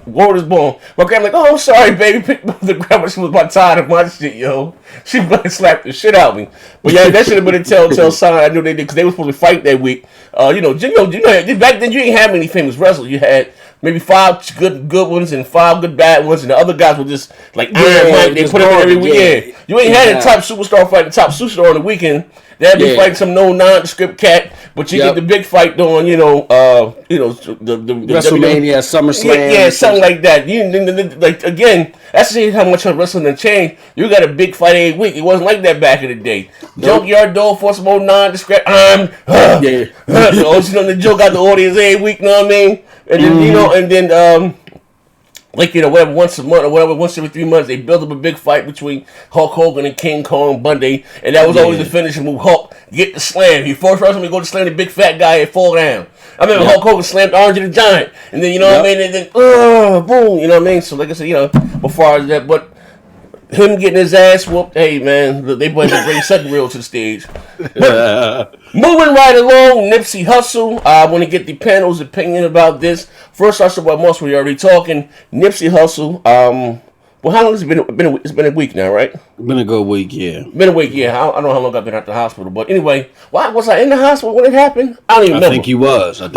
Word is born. My grandma I'm sorry, baby. Picked up the grandma. She was about tired of my shit, yo. She slapped the shit out of me. But yeah, that should have been a telltale sign. I knew they did because they were supposed to fight that week. Back then you didn't have many famous wrestlers. You had maybe 5 good ones and 5 good bad ones, and the other guys were just like Iron Mike. They put them every weekend. You ain't had a top superstar fight the top superstar on the weekend. They'd be fighting some nondescript cat, but you get the big fight doing, the WrestleMania, SummerSlam, yeah, something like that. Again, that's how much wrestling has changed. You got a big fight every week. It wasn't like that back in the day. Junkyard Dog for some more nondescript. The joke got the audience every week. You know what I mean? And then whatever, once a month or whatever, once every 3 months, they built up a big fight between Hulk Hogan and King Kong Bundy, and that was always the finishing move. Hulk get the slam. He first wrestler to go to slam the big fat guy and fall down. I remember Hulk Hogan slammed Andre the Giant, and then what I mean, and then boom, you know what I mean. So like I said, before I was that, but him getting his ass whooped. Hey man, they brought the great second reel to the stage. But moving right along, Nipsey Hussle. I want to get the panel's opinion about this. First, also about most we already talking. Nipsey Hussle. Well, how long has it been? It's been a week now, right? Been a good week, yeah. Been a week, yeah. I don't know how long I've been at the hospital, but anyway, why was I in the hospital when it happened? I don't even remember. I think you was. I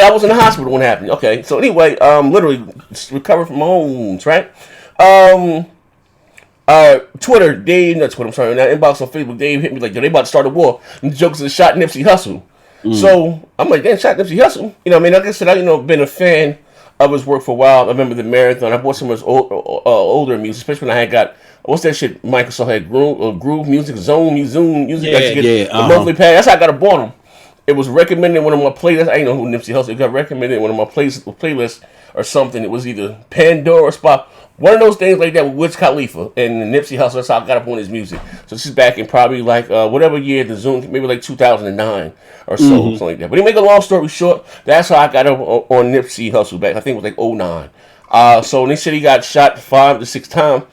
was in the hospital when it happened. Okay, so anyway, literally recovered from my wounds, right? Twitter, Dave, not Twitter, I'm sorry, that inbox on Facebook, Dave hit me like, yo, they about to start a war. And the jokes is shot Nipsey Hussle. So I'm like, damn, shot Nipsey Hussle. You know what I mean? Like I said, I've been a fan of his work for a while. I remember the marathon. I bought some of his older music, especially when I had got, what's that shit Microsoft had, Groove Music, Zone Music. The monthly pack. That's how I got it bought him. It was recommended in one of my playlists. I didn't know who Nipsey Hussle. It got recommended in one of my playlists or something. It was either Pandora or Spot. One of those things like that with Wiz Khalifa and Nipsey Hussle. That's how I got up on his music. So this is back in probably like whatever year the Zoom, maybe like 2009 or so, something like that. But to make a long story short, that's how I got up on Nipsey Hussle back. I think it was like 2009. So when they said he got shot 5 to 6 times,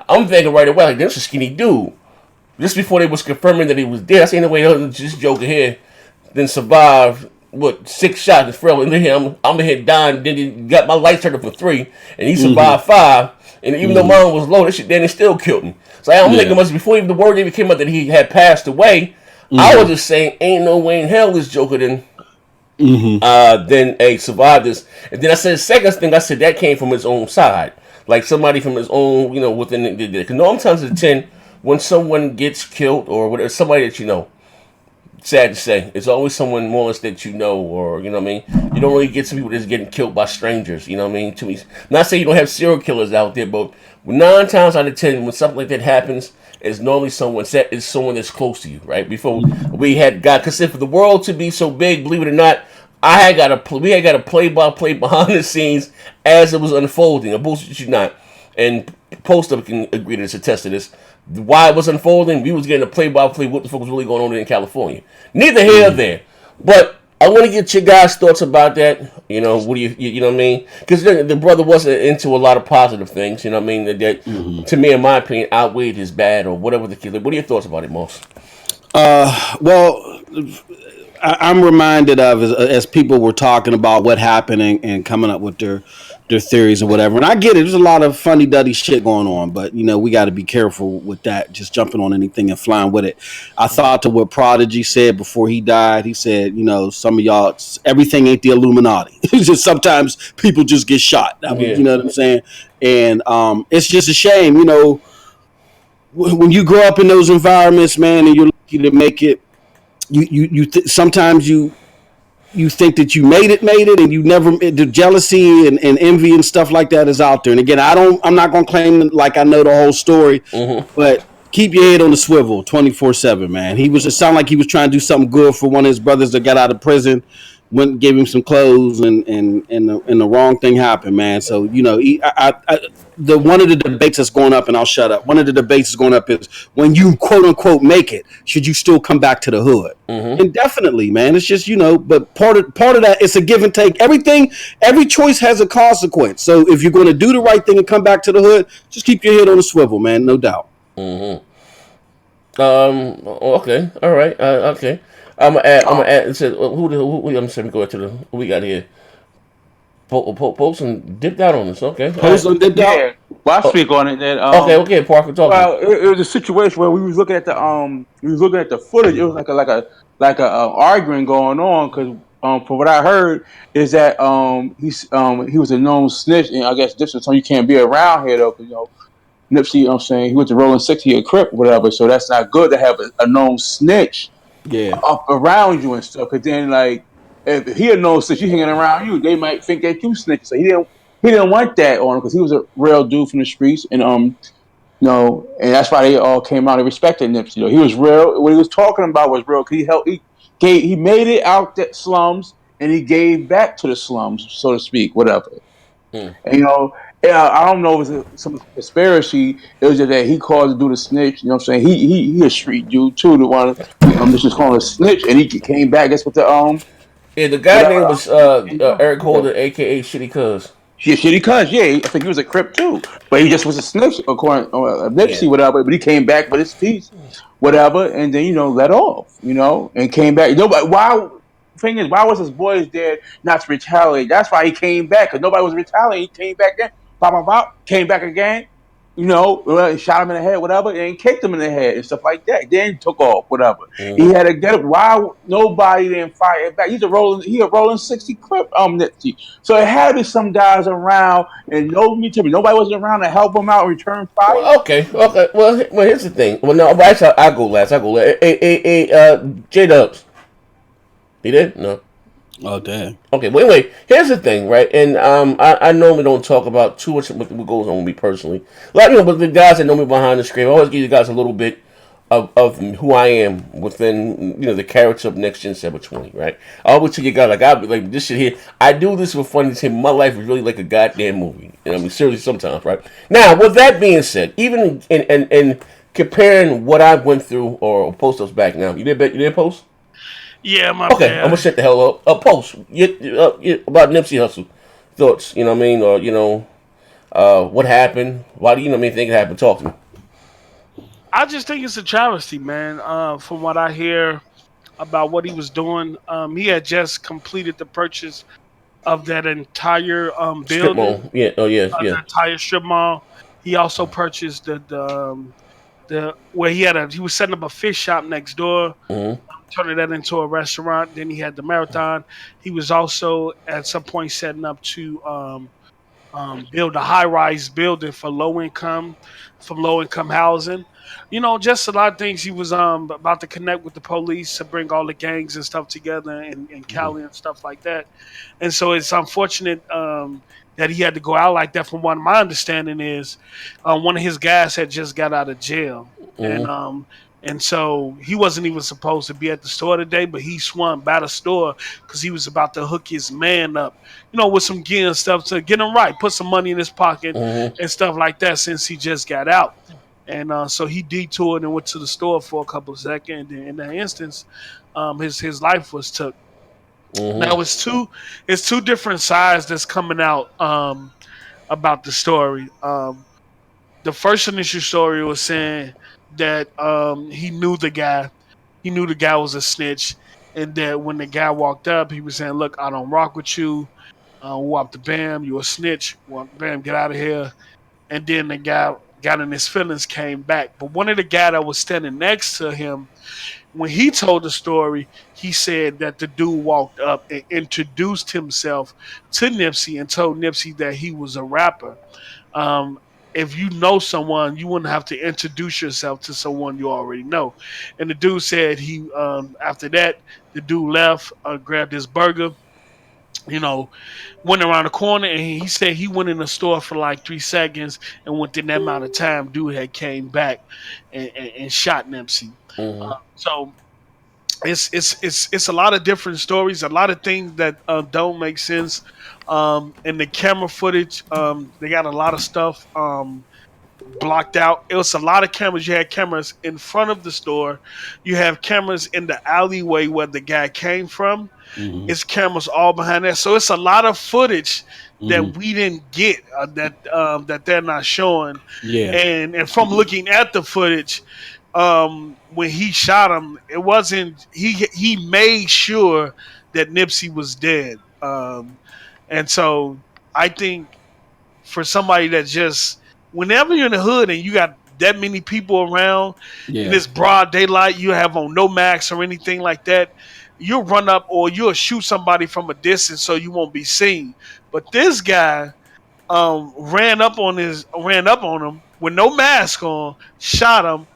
I'm thinking right away like this is a skinny dude. Just before they was confirming that he was dead, I seen the way this joker here then survived. 6 shots and fell into him. I'm here dying. Then he got my lights turned up for 3, and he survived 5. And even though mine was low, that shit then it still killed him. So I'm thinking much before even the word even came out that he had passed away. I was just saying, ain't no way in hell this Joker then survived this. And then I said the second thing I said that came from his own side, like somebody from his own, within the. Because 9 times out of 10, when someone gets killed or whatever, somebody that you know. Sad to say, it's always someone more or less that you know, or you know what I mean. You don't really get some people that's getting killed by strangers. You know what I mean. To me, not saying you don't have serial killers out there, but 9 times out of 10, when something like that happens, it's normally someone that's close to you, right? Before we had got, because for the world to be so big, believe it or not, we had got a play-by-play behind the scenes as it was unfolding. I bullshit you not, and Post-Up can agree to this, attest to this. Why it was unfolding, we was getting a play-by-play what the fuck was really going on in California. Neither here or there. But I want to get your guys' thoughts about that. What do you know what I mean? Because the brother wasn't into a lot of positive things, you know what I mean? That to me, in my opinion, outweighed his bad or whatever the case. What are your thoughts about it, Moss? Well, I'm reminded of as people were talking about what happened and coming up with their theories or whatever. And I get it. There's a lot of funny duddy shit going on, but we got to be careful with that. Just jumping on anything and flying with it. I thought to what Prodigy said before he died. He said, some of y'all, everything ain't the Illuminati. It's just sometimes people just get shot. You know what I'm saying? And it's just a shame, when you grow up in those environments, man, and you're lucky to make it. Sometimes you think that you made it, and you never. The jealousy and envy and stuff like that is out there. And again, I'm not gonna claim like I know the whole story, but keep your head on the swivel 24/7, man. It sounded like he was trying to do something good for one of his brothers that got out of prison. Went and gave him some clothes, and the wrong thing happened, man. So one of the debates that's going up, and I'll shut up. One of the debates that's going up is when you quote unquote make it, should you still come back to the hood? And definitely, man. It's just but part of that, it's a give and take. Every choice has a consequence. So if you're going to do the right thing and come back to the hood, just keep your head on the swivel, man. No doubt. Okay. All right. Okay. I'm gonna add. It says who? I'm saying go to who we got here. Poston dipped out on us. Okay. Poston dipped out. Yeah. Well, I speak on it. Then, okay. Parker, talk. Well, it was a situation where we was looking at the footage. It was like a arguing going on because from what I heard is that he was a known snitch, and I guess this is something you can't be around here though, because Nipsey, you know what I'm saying, he went to Rolling 60 a Crip or whatever, so that's not good to have a known snitch up around you and stuff. Because then, like, if he had known snitch, you hanging around you, they might think that you snitch. So he didn't want that on him because he was a real dude from the streets, and and that's why they all came out and respected Nipsey. He was real. What he was talking about was real. Cause he made it out the slums and he gave back to the slums, so to speak, whatever. And I don't know if it was some conspiracy. It was just that he called the dude a snitch. You know what I'm saying? He a street dude too. The one this was calling a snitch, and he came back. Guess what the the guy name was Eric Holder, aka Shitty Cuz. Yeah, shitty cuz, yeah, I think he was a Crip too, but he just was a snitch according to Yeah. Nipsey, whatever. But he came back with his piece, whatever, and then let off, and came back. Nobody, why? Thing is, why was his boys there not to retaliate? That's why he came back because nobody was retaliating. He came back again, pop, pop, pop, came back again, shot him in the head, whatever, and kicked him in the head and stuff like that. Then took off, whatever. He Mm-hmm. had to get up. Why nobody didn't fire back? He a rolling 60 Crip, Nipsey. So it had to be some guys around, and nobody wasn't around to help him out and return fire. Well, okay, okay. Well, here's the thing. Well, no, but actually, I go last. I go last. J Dubs. He did? No. Oh damn. Okay, but anyway, here's the thing, right? And I normally don't talk about too much what goes on with me personally. Like, but the guys that know me behind the screen, I always give you guys a little bit of who I am within, the character of Next Gen 720, right? I always tell you guys, like, I'll be like, this shit here, I do this for fun. My life is really like a goddamn movie. I mean, seriously, sometimes, right? Now, with that being said, even in comparing what I went through, or post those back now, you did post? Yeah, my Okay, I'm gonna bad. shut the hell up. Post about Nipsey Hussle thoughts. You know what I mean, or what happened? Why do you know what I mean think it happened? Talk to me. I just think it's a travesty, man. From what I hear about what he was doing, he had just completed the purchase of that entire Strip building, mall. Yeah. Oh yeah. the Yeah. entire strip mall. He also purchased the where he was setting up a fish shop next door, Mm-hmm. turning that into a restaurant. Then he had the marathon. He was also at some point setting up to build a high rise building for low income housing. Just a lot of things. He was about to connect with the police to bring all the gangs and stuff together in Cali and stuff like that. And so it's unfortunate that he had to go out like that. From what my understanding is, one of his guys had just got out of jail, and Mm-hmm. so he wasn't even supposed to be at the store today, but he swung by the store because he was about to hook his man up, with some gear and stuff to get him right, put some money in his pocket Mm-hmm. and stuff like that since he just got out. And so he detoured and went to the store for a couple of seconds. And in that instance, his life was took. Now Mm-hmm. it's two different sides that's coming out about the story. The first initial story was saying that he knew the guy was a snitch, and that when the guy walked up, he was saying, "Look, I don't rock with you. Whop the bam, you a snitch. Whop bam, get out of here." And then the guy got in his feelings, came back. But one of the guy that was standing next to him, when he told the story, he said that the dude walked up and introduced himself to Nipsey and told Nipsey that he was a rapper. Um, if you know someone, you wouldn't have to introduce yourself to someone you already know. And the dude said he after that, the dude left, grabbed his burger, you know, went around the corner, and he said he went in the store for like 3 seconds, and within that amount of time, dude had came back and shot Nipsey. Mm-hmm. So it's a lot of different stories, a lot of things that don't make sense. And the camera footage, they got a lot of stuff blocked out. It was a lot of cameras. You had cameras in front of the store. You have cameras in the alleyway where the guy came from. Mm-hmm. It's cameras all behind that. So it's a lot of footage Mm-hmm. that we didn't get that they're not showing. Yeah. And from looking at the footage, when he shot him, it wasn't he made sure that Nipsey was dead. And so I think for somebody that just whenever you're in the hood and you got that many people around in Yeah. this broad daylight, you have on no max or anything like that, you'll run up or you'll shoot somebody from a distance so you won't be seen. But this guy ran up on him with no mask on, shot him,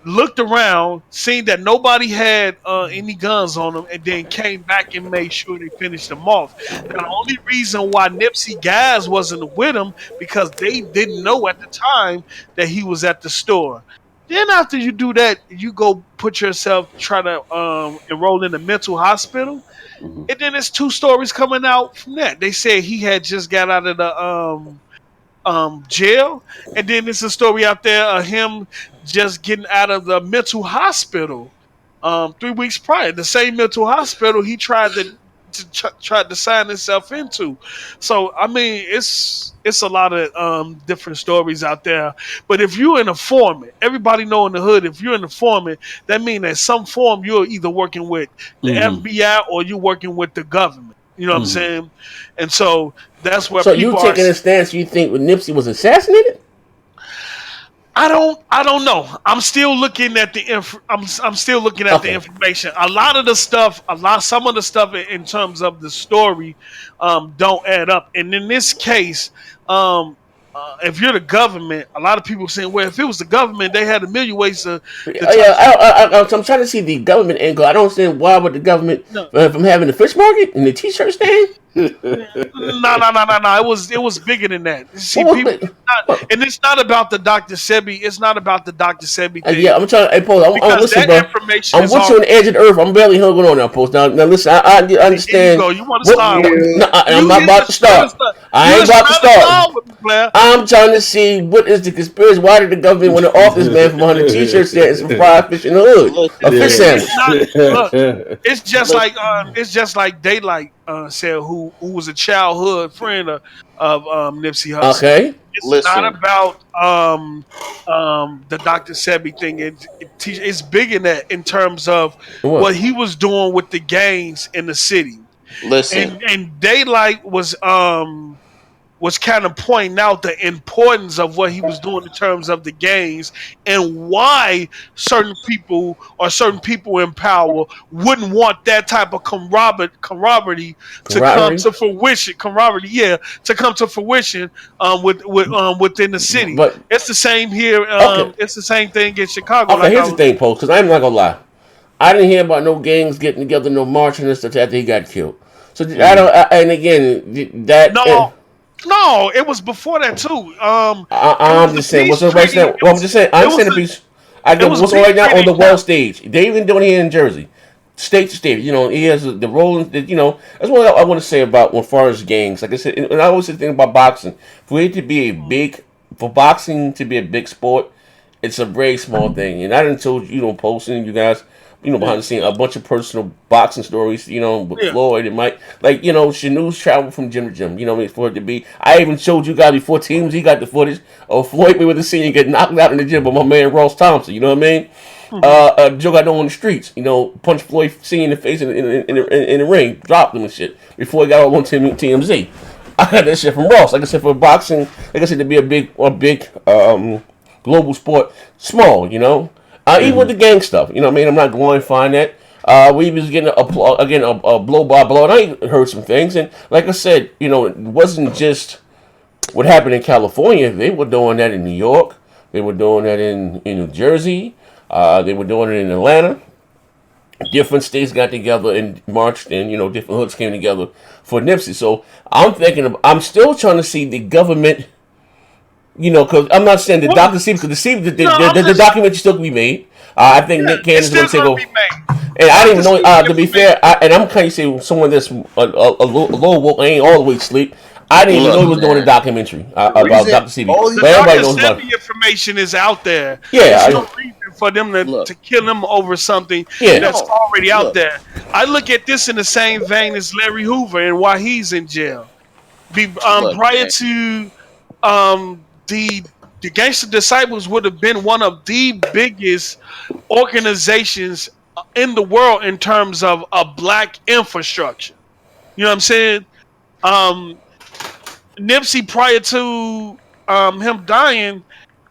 looked around, seen that nobody had any guns on them, and then came back and made sure they finished them off. Now, the only reason why Nipsey guys wasn't with him because they didn't know at the time that he was at the store. Then after you do that, you go put yourself try to enroll in a mental hospital, Mm-hmm. and then there's two stories coming out from that. They said he had just got out of the jail, and then there's a story out there of him just getting out of the mental hospital 3 weeks prior. The same mental hospital he tried to tried to sign itself into. So I mean, it's a lot of different stories out there. But if you're an informant, everybody know in the hood, if you're an informant, that means that some form you're either working with the FBI or you're working with the government. You know what I'm saying? And so that's where So you people are. taking a stance? You think Nipsey was assassinated? I don't know. I'm still looking at I'm still looking at the information. A lot of the stuff, some of the stuff in terms of the story, don't add up. And in this case, if you're the government, a lot of people saying, well, if it was the government, they had a million ways to. I'm trying to see the government angle. I don't understand why would the government from having the fish market and the t-shirt stand. No. It was bigger than that. See, people, and it's not about the Dr. Sebi. It's not about the Dr. Sebi thing. Yeah, I'm trying. Hey, Paul, I'm listening, bro. I'm with you on the edge of the earth. I'm barely hung on now, Post. Now listen, I understand. You want to start? I'm not about to start. I ain't about to start. I'm trying to see what is the conspiracy. Why did the government want to off this man from 100 t-shirts and some fried fish in the hood? A fish sandwich. It's just like Daylight said, who was a childhood friend of Nipsey Hussle. Okay, it's not about the Dr. Sebi thing. It's big in that in terms of what he was doing with the gangs in the city. Listen, and Daylight was kind of pointing out the importance of what he was doing in terms of the gangs and why certain people in power wouldn't want that type of camaraderie to come to fruition. To come to fruition within the city. But it's the same here. It's the same thing in Chicago. Okay, here's the thing, Post, because I'm not gonna lie. I didn't hear about no gangs getting together, no marching and stuff after he got killed. So I don't. And again, that No, it was before that too. I'm just saying. What's right now? Well, I'm just saying. I'm saying the piece. I get what's right now on the world stage. They even doing it here in Jersey, state to state. You know, he has the role. You know, that's what I want to say about as far as gangs. Like I said, and I always say the thing about boxing. For boxing to be a big sport, it's a very small thing. And I didn't told you, posting you guys. Behind the scene, a bunch of personal boxing stories, with Floyd and Mike. Like, Shanu's traveled from gym to gym, for it to be. I even showed you guys before teams, he got the footage of Floyd Mayweather Sr. get knocked out in the gym by my man Ross Thompson, you know what I mean? Joe got on the streets, punched Floyd Sr. in the face in the ring, dropped him and shit, before he got all on TMZ. I got that shit from Ross. Like I said, for boxing, like I said, to be a big global sport, small, even with the gang stuff, I'm not glorifying that. We was getting a blow by blow, and I heard some things, and like I said, it wasn't just what happened in California. They were doing that in New York. They were doing that in New Jersey. They were doing it in Atlanta. Different states got together and marched, and different hoods came together for Nipsey. So I'm still trying to see the government. Because I'm not saying the Dr. Sebi, because the documentary still can be made. I think Nick Cannon is going to take over. And I didn't even know, to be fair, and I'm kind of saying someone that's a little woke, ain't all the way asleep. I didn't even know he was doing a documentary about Dr. Sebi. But everybody knows about it. Information is out there. Yeah. There's no reason for them to kill him over something that's already out there. I look at this in the same vein as Larry Hoover and why he's in jail. Prior to the Gangster Disciples would have been one of the biggest organizations in the world in terms of a black infrastructure. You know what I'm saying? Nipsey, prior to him dying,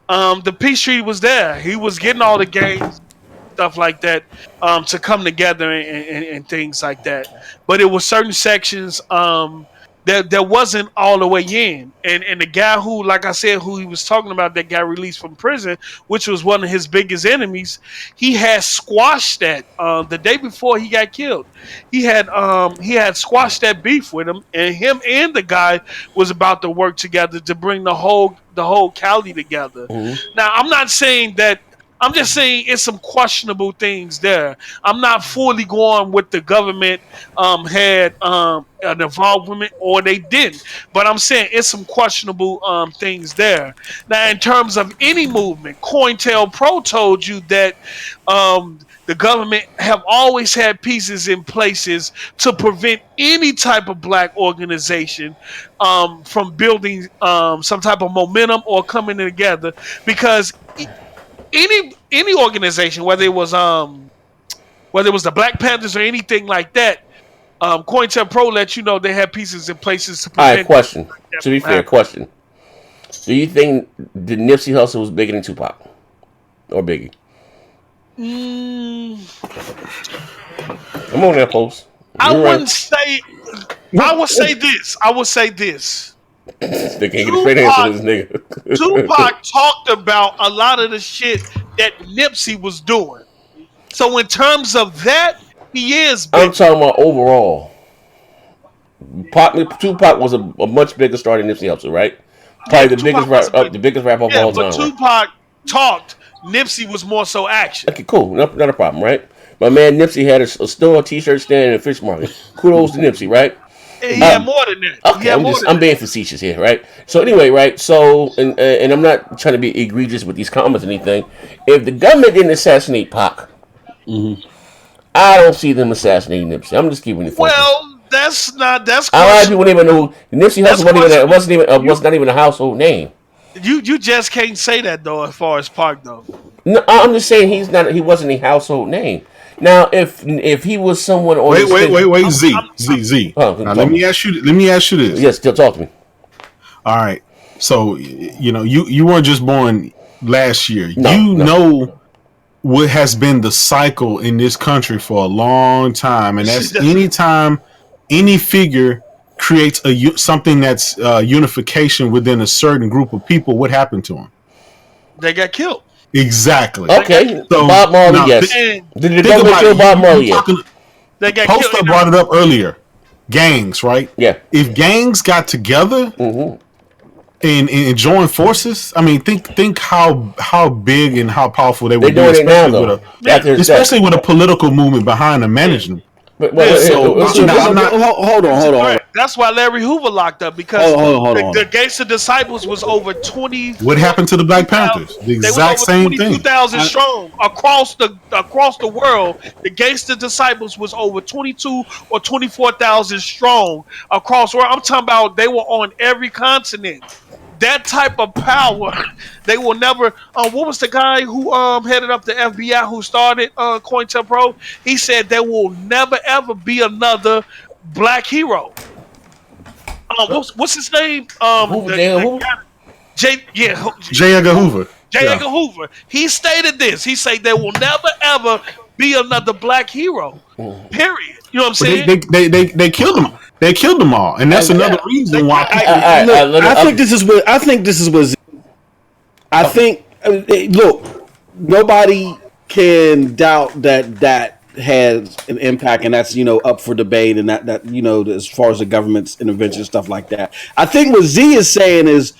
the peace treaty was there. He was getting all the gangs, stuff like that, to come together and things like that. But it was certain sections that wasn't all the way in. And the guy who, like I said, who he was talking about that got released from prison, which was one of his biggest enemies, he had squashed that the day before he got killed. He had squashed that beef with him, and him and the guy was about to work together to bring the whole Cali together. Mm-hmm. Now, I'm not saying that I'm just saying it's some questionable things there. I'm not fully going with the government had an involvement or they didn't, but I'm saying it's some questionable things there. Now, in terms of any movement, COINTELPRO told you that the government have always had pieces in places to prevent any type of black organization from building some type of momentum or coming together because any organization, whether it was the Black Panthers or anything like that, COINTELPRO let you know they have pieces in places to All right, prevent. question. To be fair, question. Do you think the Nipsey Hussle was bigger than Tupac or Biggie? I'm on that post. I You're wouldn't right. say. I would say this. I would say this. They can't get a straight answer to this nigga. Tupac talked about a lot of the shit that Nipsey was doing. So in terms of that, he is big. I'm talking about overall. Tupac was a much bigger star than Nipsey Hussle, right? Probably the biggest rapper of all but time. Right? Tupac talked. Nipsey was more so action. Okay, cool. Not a problem, right? My man Nipsey had a store, a t-shirt stand, and a fish market. Kudos to Nipsey, right? He had more than that. Okay, I'm being facetious here, right? So anyway, right? So and I'm not trying to be egregious with these comments or anything. If the government didn't assassinate Pac, I don't see them assassinating Nipsey. I'm just keeping it funky. Well, that's a lot of people don't even know Nipsey Hussle was not even a household name. You just can't say that though, as far as Pac though. No, I'm just saying he wasn't a household name. Now, if he was someone on wait, Z. Now, let me ask you this. Yes, still talk to me. All right. So you weren't just born last year. No. You know what has been the cycle in this country for a long time, and that's anytime any figure creates something that's unification within a certain group of people, what happened to them? They got killed. Exactly. Okay. So, Bob Marley, yes. Did the government kill Bob Marley yet? They got Poster killed. brought it up earlier. Gangs, right? Yeah. If gangs got together and joined forces, I mean, think how big and how powerful they would be, especially with a political movement behind them managing them. Hold on. That's why Larry Hoover locked up because the Gangsta Disciples was over 20. What happened to the Black Panthers? The exact same thing. 22,000 strong across the world. The Gangsta Disciples was over 22 or 24,000 strong across the world. I'm talking about they were on every continent. That type of power, they will never. What was the guy who headed up the FBI who started COINTELPRO? He said there will never ever be another black hero. What's his name? J. Edgar Hoover. J. Edgar Hoover. He stated this. He said there will never ever be another black hero. Period. You know what I'm saying? They killed him. They killed them all, and that's another reason why. I think this is what. I think. Look, nobody can doubt that has an impact, and that's up for debate, and that as far as the government's intervention and stuff like that. I think what Z is saying is,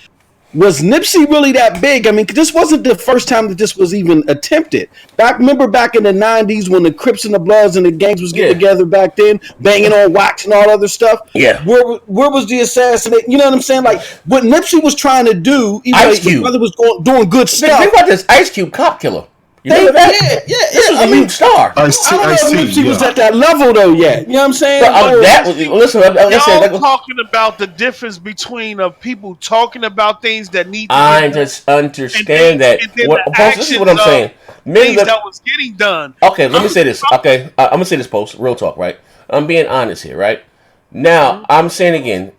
was Nipsey really that big? I mean, this wasn't the first time that this was even attempted. Remember back in the 90s when the Crips and the Bloods and the gangs was getting together back then, banging on wax and all other stuff? Yeah. Where was the assassination? You know what I'm saying? Like, what Nipsey was trying to do, even though his brother was doing good stuff. Think about this Ice Cube cop killer. You remember that? Yeah. This was a huge star. I don't know if Nipsey was at that level though yet. You know what I'm saying? Y'all talking about the difference between people talking about things that need to I just understand that. This is what I'm saying. Things that was getting done. Okay, let me say this. Okay, I'm gonna say this, Post. Real talk, right? I'm being honest here, right? Now, I'm saying again,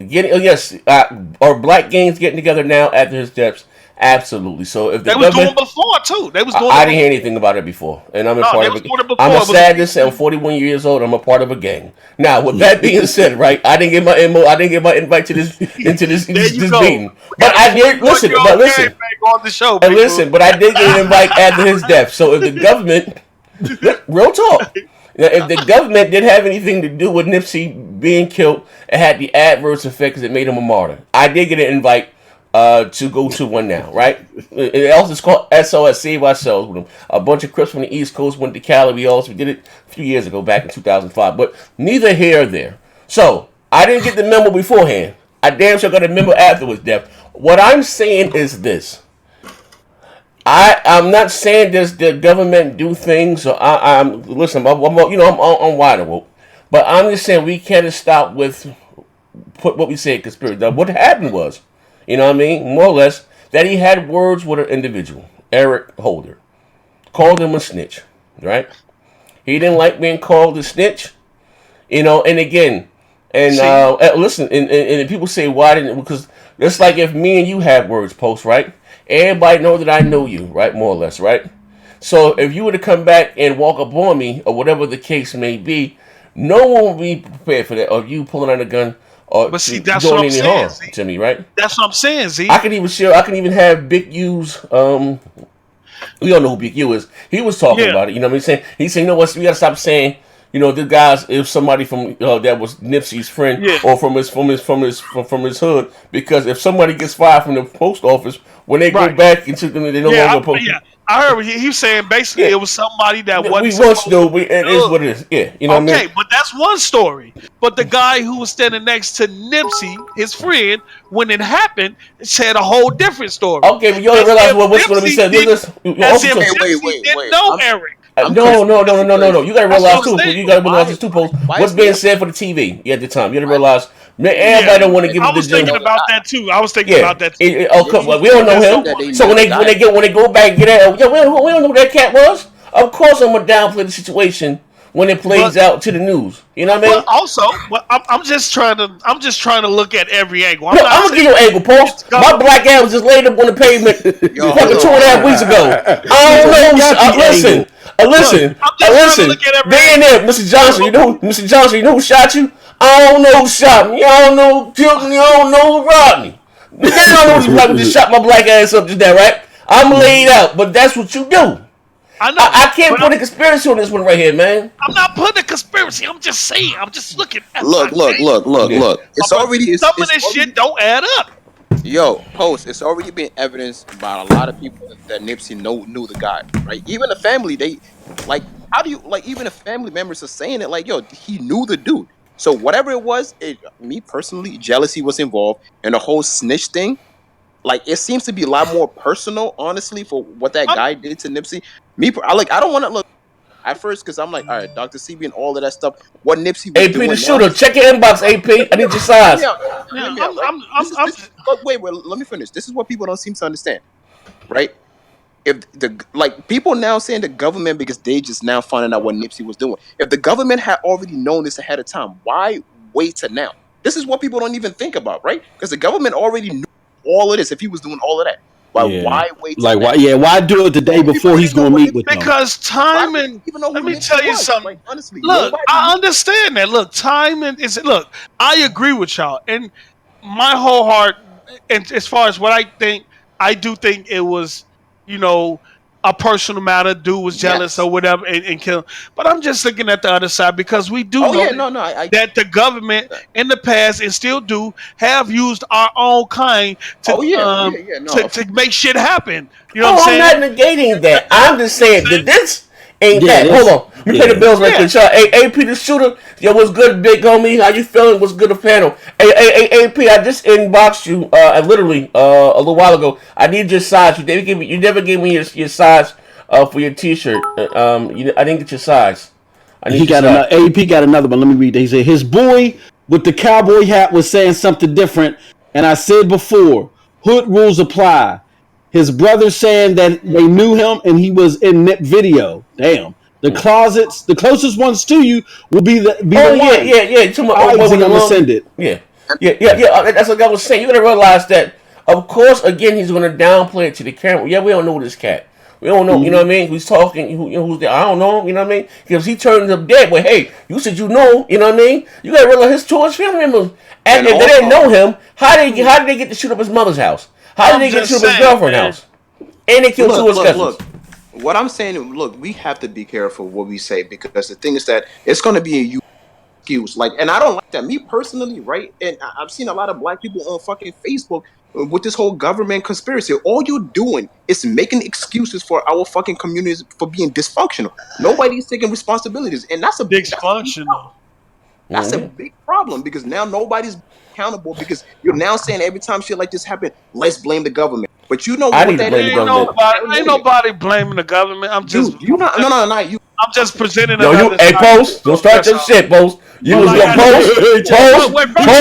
are black gangs getting together now after his deaths? Absolutely. So if they was doing before too, they was doing. I didn't hear anything about it before, and I'm a part of it. I'm sad to say I'm 41 years old. I'm a part of a gang. Now, with that being said, right, I didn't get my invite to this this meeting, but I did listen. But listen, on the show, and listen, but I did get an invite after his death. So if the government, real talk, if the government didn't have anything to do with Nipsey being killed, it had the adverse effect because it made him a martyr. I did get an invite to go to one now, right? It also is called SOS, Save Ourselves. With them. A bunch of Crips from the East Coast went to Cali. We did it a few years ago, back in 2005. But neither here or there. So I didn't get the memo beforehand. I damn sure got a memo afterwards, Def. What I'm saying is this. I'm not saying this the government do things. So I'm listen. I'm wide awake, but I'm just saying we can't stop with what we say conspiracy. Now, what happened was, you know what I mean, more or less, that he had words with an individual, Eric Holder, called him a snitch, right? He didn't like being called a snitch, you know. And again, and listen, and people say why didn't, because it's like if me and you had words post, right? Everybody know that I know you, right? More or less, right? So if you were to come back and walk up on me, or whatever the case may be, no one will be prepared for that. Or you pulling out a gun, or But see, that's what I'm saying, Z. to me, right? That's what I'm saying, Z. I can even have Big U's. We all know who Big U is. He was talking about it. You know what I'm saying? He's saying, you know what? We gotta stop saying, you know, the guys. If somebody from that was Nipsey's friend, or from his hood, because if somebody gets fired from the post office, when they go back into they no longer post. Yeah, I heard he was saying basically it was somebody that wasn't. We once knew. It is what it is. Yeah, you know what I mean. Okay, but that's one story. But the guy who was standing next to Nipsey, his friend, when it happened, said a whole different story. Okay, but you don't realize what's going to be said. Wait. Didn't know Eric. No. You gotta realize too. You gotta realize this too. Post what's being said for the TV at the time. You gotta realize everybody don't want to give it the gym. I was thinking about that too. We don't know him. So when they go back and get that, we don't know who that cat was. Of course, I'm gonna downplay the situation when it plays out to the news. You know what I mean? But also, I'm just trying to look at every angle. I'm gonna give you an angle, Post. My black ass was just laid up on the pavement fucking 2.5 weeks ago. I don't know. Listen. Being there, Mr. Johnson, you know who shot you? I don't know who shot me. I don't know who killed me. I don't know who robbed me. They don't know who just shot my black ass up just that, right? I'm laid out, but that's what you do. I know. I can't put a conspiracy on this one right here, man. I'm not putting a conspiracy. I'm just saying. I'm just looking at Look. It's already some of this shit don't add up. Yo, Post, it's already been evidenced by a lot of people that Nipsey knew the guy, right? Even the family, even the family members are saying it like, yo, he knew the dude. So whatever it was, me personally, jealousy was involved, and the whole snitch thing, like, it seems to be a lot more personal, honestly, for what that guy did to Nipsey. I don't want to look at first because I'm like, all right, Dr. CB and all of that stuff. What Nipsey was doing the shooter, check your inbox, AP. I need your size. Wait, let me finish. This is what people don't seem to understand, right? If people now saying the government, because they just now finding out what Nipsey was doing. If the government had already known this ahead of time, why wait till now? This is what people don't even think about, right? Because the government already knew all of this if he was doing all of that. Why wait? Why do it the day before he's going to meet with them? Because timing. Let me tell you something. Like, honestly, look, I understand that. Look, timing is. Look, I agree with y'all, and my whole heart, and as far as what I do think it was, a personal matter. Dude was jealous or whatever and killed. But I'm just looking at the other side because we do know that the government in the past and still do have used our own kind to to make shit happen. You know what I'm saying? I'm not negating that. I'm just saying that this ain't that. Hold on. We pay the bills right quick. Hey, AP the shooter. Yo, what's good, big homie? How you feeling? What's good, the panel? Hey, AP, I just inboxed you literally a little while ago. I need your size. You never gave me your size for your T-shirt. I didn't get your size. AP got another one. Let me read that. He said his boy with the cowboy hat was saying something different, and I said before, hood rules apply. His brother saying that they knew him and he was in Nip video. Damn. The closest ones to you will be the one. Yeah. I'm gonna send it. Yeah. That's what I was saying. You gotta realize that, of course, again, he's gonna downplay it to the camera. Yeah, we don't know this cat. We don't know. You know what I mean? Who's talking? Who's there? I don't know. You know what I mean? Because he turned up dead. But hey, you said you know. You know what I mean? You gotta realize his family members. And if they didn't know him, how did they get to shoot up his mother's house? How did they get to shoot up his girlfriend's house? And they killed two of his cousins. Look. What I'm saying, look, we have to be careful what we say because the thing is that it's going to be a excuse. And I don't like that. Me personally, right? And I've seen a lot of black people on fucking Facebook with this whole government conspiracy. All you're doing is making excuses for our fucking communities for being dysfunctional. Nobody's taking responsibilities, and that's a Dysfunctional. that's a big problem because now nobody's accountable because you're now saying every time shit like this happen, let's blame the government. But you know I what need to that blame is? the government. Ain't nobody blaming the government. I'm just You not no you. I'm just presenting Yo, another hey, side. Post, don't start your shit, Post. You was like gonna I Post, said- Wait, first of all-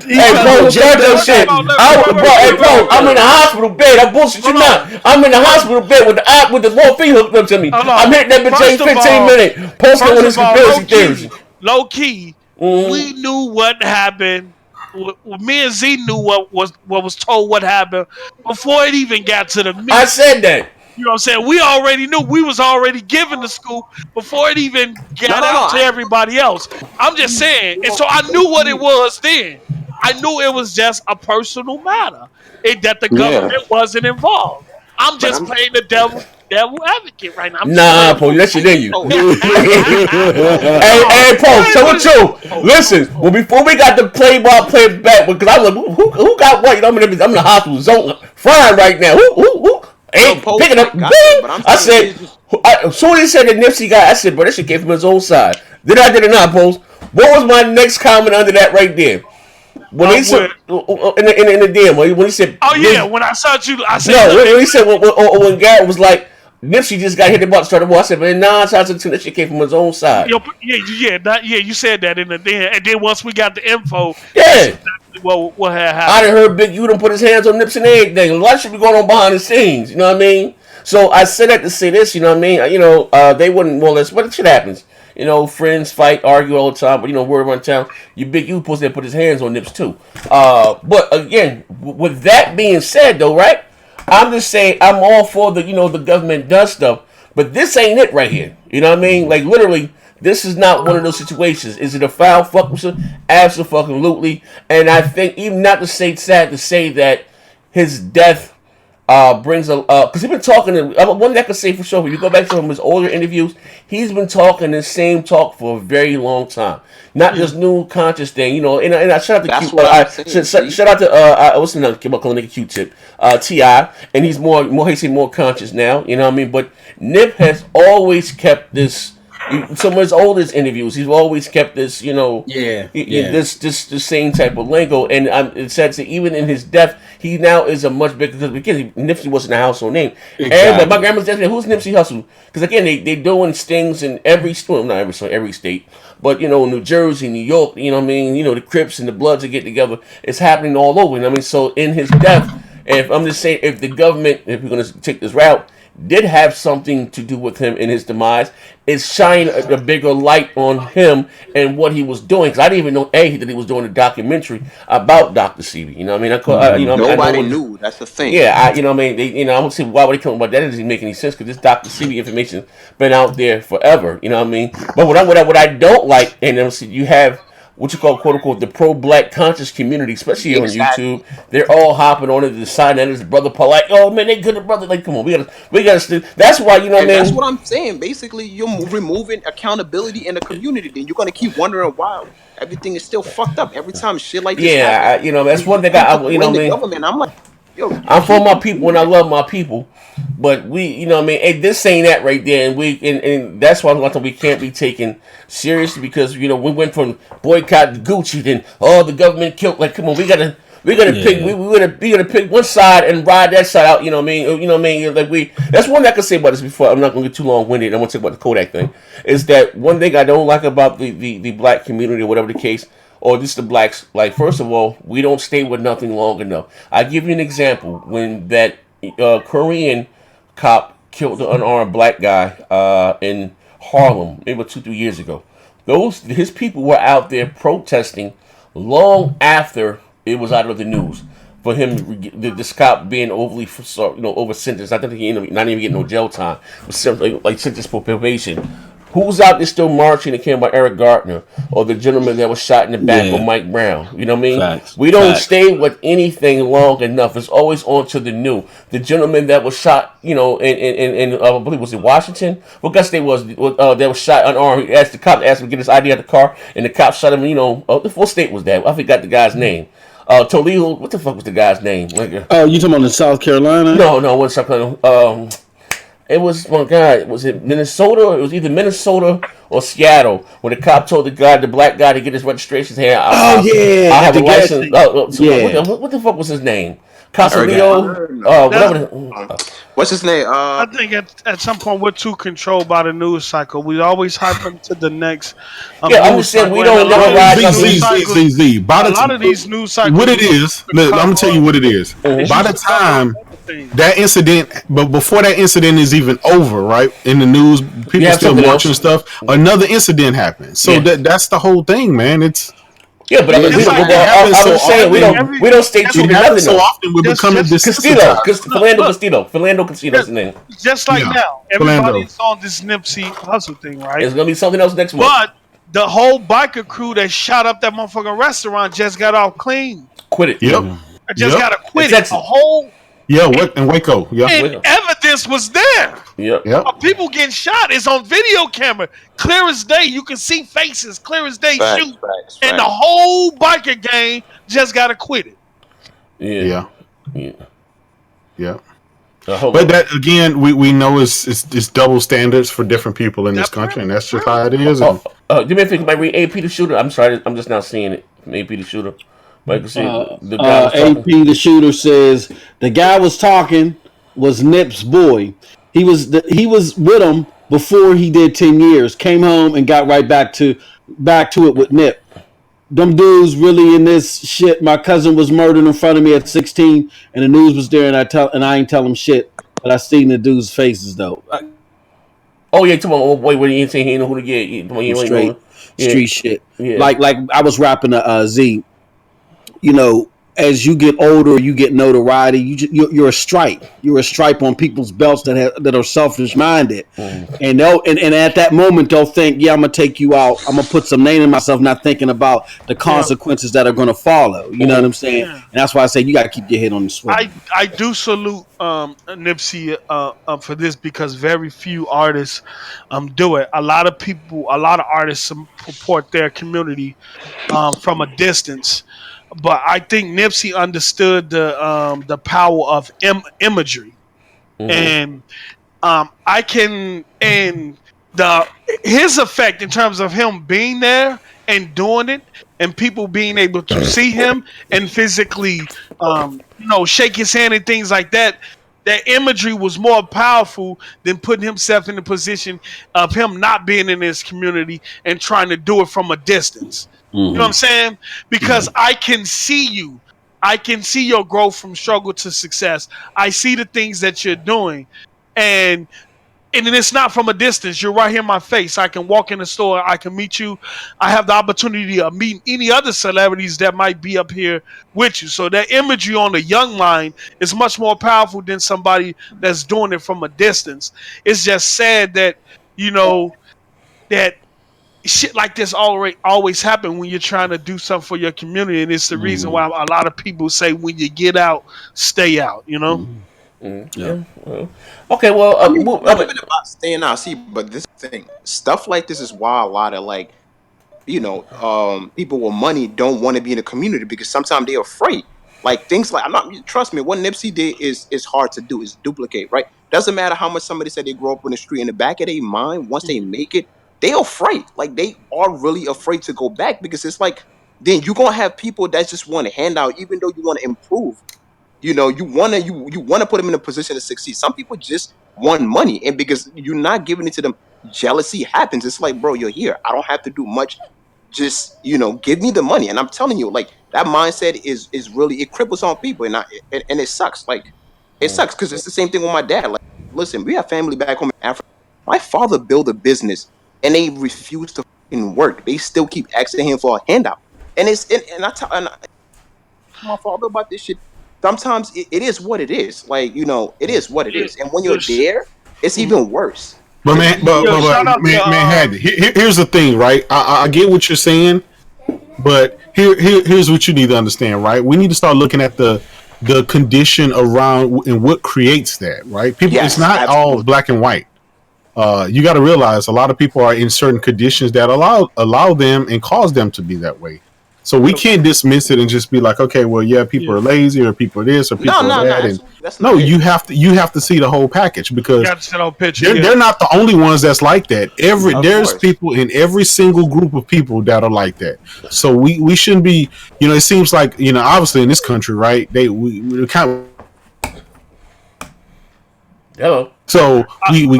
hey, Post, don't start your First of shit. all, look, Hey, wait, Post, I'm in the hospital bed. I bullshit you Hold not. on. I'm in the hospital bed with the morphine hooked up to me. Hold on. I'm hitting that bitch First every of 15 all- minutes. Post on First his of all, conspiracy theories. low key, we knew what happened. Me and Z knew what was told what happened before it even got to the media. I said that. You know what I'm saying? We already knew. We was already given the scoop before it even got out to everybody else. I'm just saying. And so I knew what it was then. I knew it was just a personal matter. That the government wasn't involved. I'm just playing the devil advocate right now. I'm Nah, just Post, that shit in you. Hey, Hey, Post, tell the truth. Listen, well, before we got the play back, because I was like, who got what? You know, I'm in the hospital zone, frying right now. Who? Hey, picking up. I said, as soon as he said the Nipsey guy, I said, bro, that shit came from his own side. Did it not, Post? What was my next comment under that right there? When he said in the DM, when he said, "Oh yeah," when I saw you, I said, "No." When he said when Garrett was like, Nipsey just got hit the butt, started war. I said, "Man, nah, that shit came from his own side." You said that in the DM, and then once we got the info, yeah, what had happened? I done heard Big U done put his hands on Nipsey and everything. A lot of shit be going on behind the scenes. You know what I mean? So I said that to say this. You know what I mean? They wouldn't more or less. But shit happens. You know, friends fight, argue all the time, but word around town, you Big U supposed to put his hands on Nips too. But again, with that being said, though, right? I'm just saying I'm all for the government does stuff, but this ain't it right here. You know what I mean? Like literally, this is not one of those situations. Is it a foul fuck? Absolutely. And I think even not to say sad to say that his death brings a because he's been talking. One thing I can say for sure, when you go back to his older interviews, he's been talking the same talk for a very long time. Not just new conscious thing, And I shout out to shout out to what's the name? I'm calling it Q-Tip, Ti, and he's more conscious now. You know what I mean? But Nip has always kept this. Some of his oldest interviews, he's always kept this, this same type of lingo, and it said that even in his death, he now is a much bigger because Nipsey wasn't a household name. Exactly. And my grandma's death, who's Nipsey Hussle? Because again, they doing stings in every state, but New Jersey, New York, you know what I mean, the Crips and the Bloods that get together, it's happening all over. You know what I mean, so in his death, if I'm just saying, if the government, if we're gonna take this route, did have something to do with him in his demise, it's shining a bigger light on him and what he was doing. Because I didn't even know that he was doing a documentary about Dr. Sebi. You know what I mean? Nobody knew. That's the thing. Yeah, I won't say why would he come about that. It doesn't make any sense because this Dr. Sebi information been out there forever. You know what I mean? But what I don't like, and you have what you call, quote unquote, the pro-black conscious community, especially on YouTube. They're all hopping on it to decide that his brother Paul, like, oh man, they good brother. Like, come on, we gotta. That's why That's what I'm saying. Basically, you're removing accountability in the community. Then you're gonna keep wondering why everything is still fucked up every time shit like this. Yeah, that's one thing. Government. I'm like, I'm for my people and I love my people, but this ain't that right there, and that's why we can't be taken seriously because we went from boycott to Gucci, then the government killed. Like, come on, we gotta pick. We gotta pick one side and ride that side out. You know what I mean? Like that's one thing I can say about this before. I'm not gonna get too long winded. I want to talk about the Kodak thing. Is that one thing I don't like about the black community or whatever the case. Or just the blacks, like, first of all, we don't stay with nothing long enough. I give you an example. When that Korean cop killed the unarmed black guy in Harlem, maybe 2-3 years ago, his people were out there protesting long after it was out of the news. For him, this cop being overly, over sentenced. I think he ended up not even getting no jail time, but simply like sentenced for probation. Who's out there still marching and came by Eric Gardner or the gentleman that was shot in the back or Mike Brown? You know what I mean? Facts. We don't stay with anything long enough. It's always on to the new. The gentleman that was shot, in I believe was it Washington? What gun state was that was shot unarmed? He asked him to get his ID out of the car, and the cop shot him. What state was that? I forgot the guy's name. Toledo. What the fuck was the guy's name? Oh, you talking about in South Carolina? No, what's South Carolina? It was one guy. Was it Minnesota? It was either Minnesota or Seattle. When the cop told the black guy, to get his registration. Hey, I have a license. What the fuck was his name? Casalio. Whatever. What's his name? I think at some point we're too controlled by the news cycle. We always hype them to the next. I'm just saying we don't never ride. A lot of these news cycles. What it is, I'm gonna tell you what it is. By the time that incident, but before that incident is even over, right? In the news, people still watching stuff. Another incident happened. So that's the whole thing, man. It's but I mean, we don't stay true to nothing. So often we're becoming Castillo. Philando Castillo's name. Just like now, everybody's on this Nipsey Hussle thing, right? It's gonna be something else next month. But the whole biker crew that shot up that motherfucking restaurant just got off clean. Quit it. Just gotta quit it. A whole. In Waco. And evidence was there. People getting shot. It's on video camera. Clear as day. You can see faces. Clear as day. Shoot. And the whole biker gang just got to quit it. Yeah. But that again, we know it's double standards for different people in this country, and that's just how it is. Do me a favor, might read AP the Shooter. I'm sorry, I'm just not seeing it. AP the Shooter. AP the Shooter says the guy was talking was Nip's boy. He was with him before he did 10 years. Came home and got right back to it with Nip. Them dudes really in this shit. My cousin was murdered in front of me at 16, and the news was there, and I ain't tell him shit. But I seen the dudes' faces though. Come on, old boy. When you ain't saying he know who to get, street shit. Yeah. Like I was rapping a Z. You know, as you get older, you get notoriety. You're a stripe. You're a stripe on people's belts that are selfish minded, and at that moment they'll think, I'm gonna take you out. I'm gonna put some name in myself, not thinking about the consequences that are gonna follow. You know what I'm saying? And that's why I say you got to keep your head on the swivel. I do salute Nipsey for this, because very few artists do it. A lot of artists support their community from a distance. But I think Nipsey understood the power of imagery, and his effect in terms of him being there and doing it, and people being able to see him and physically, shake his hand and things like that. That imagery was more powerful than putting himself in the position of him not being in his community and trying to do it from a distance. You know what I'm saying? Because I can see you. I can see your growth from struggle to success. I see the things that you're doing. And it's not from a distance. You're right here in my face. I can walk in the store. I can meet you. I have the opportunity of meeting any other celebrities that might be up here with you. So that imagery on the young mind is much more powerful than somebody that's doing it from a distance. It's just sad that, that shit like this always happen when you're trying to do something for your community, and it's the reason why a lot of people say when you get out, stay out. Yeah. Okay. Well, I mean, about staying out. See, but this thing, stuff like this is why a lot of people with money don't want to be in the community, because sometimes they're afraid. Like things like trust me, what Nipsey did is hard to do. Is duplicate, right? Doesn't matter how much somebody said they grow up on the street. In the back of their mind, once they make it, they're afraid. Like they are really afraid to go back, because it's like then you're gonna have people that just want to hand out, even though you want to improve. You wanna put them in a position to succeed. Some people just want money, and because you're not giving it to them, jealousy happens. It's like, bro, you're here. I don't have to do much. Just give me the money. And I'm telling you, like that mindset is really, it cripples on people, and it sucks. Like it sucks, because it's the same thing with my dad. Like, listen, we have family back home in Africa. My father built a business, and they refuse to fucking work. They still keep asking him for a handout. And I tell my father about this shit. Sometimes it is what it is. Like, it is what it is. And when you're there, it's even worse. But here's the thing, right? I get what you're saying, but here's what you need to understand, right? We need to start looking at the condition around and what creates that, right? People, it's not all black and white. You got to realize a lot of people are in certain conditions that allow them and cause them to be that way. So we can't dismiss it and just be like, okay, well, yeah, people are lazy or people are this or people are that. And that's no, not it. you have to see the whole package because picture, they're not the only ones that's like that. There's course. people in every single group of people that are like that. So we shouldn't be. It seems like obviously in this country, right? We kind of. Hello. So we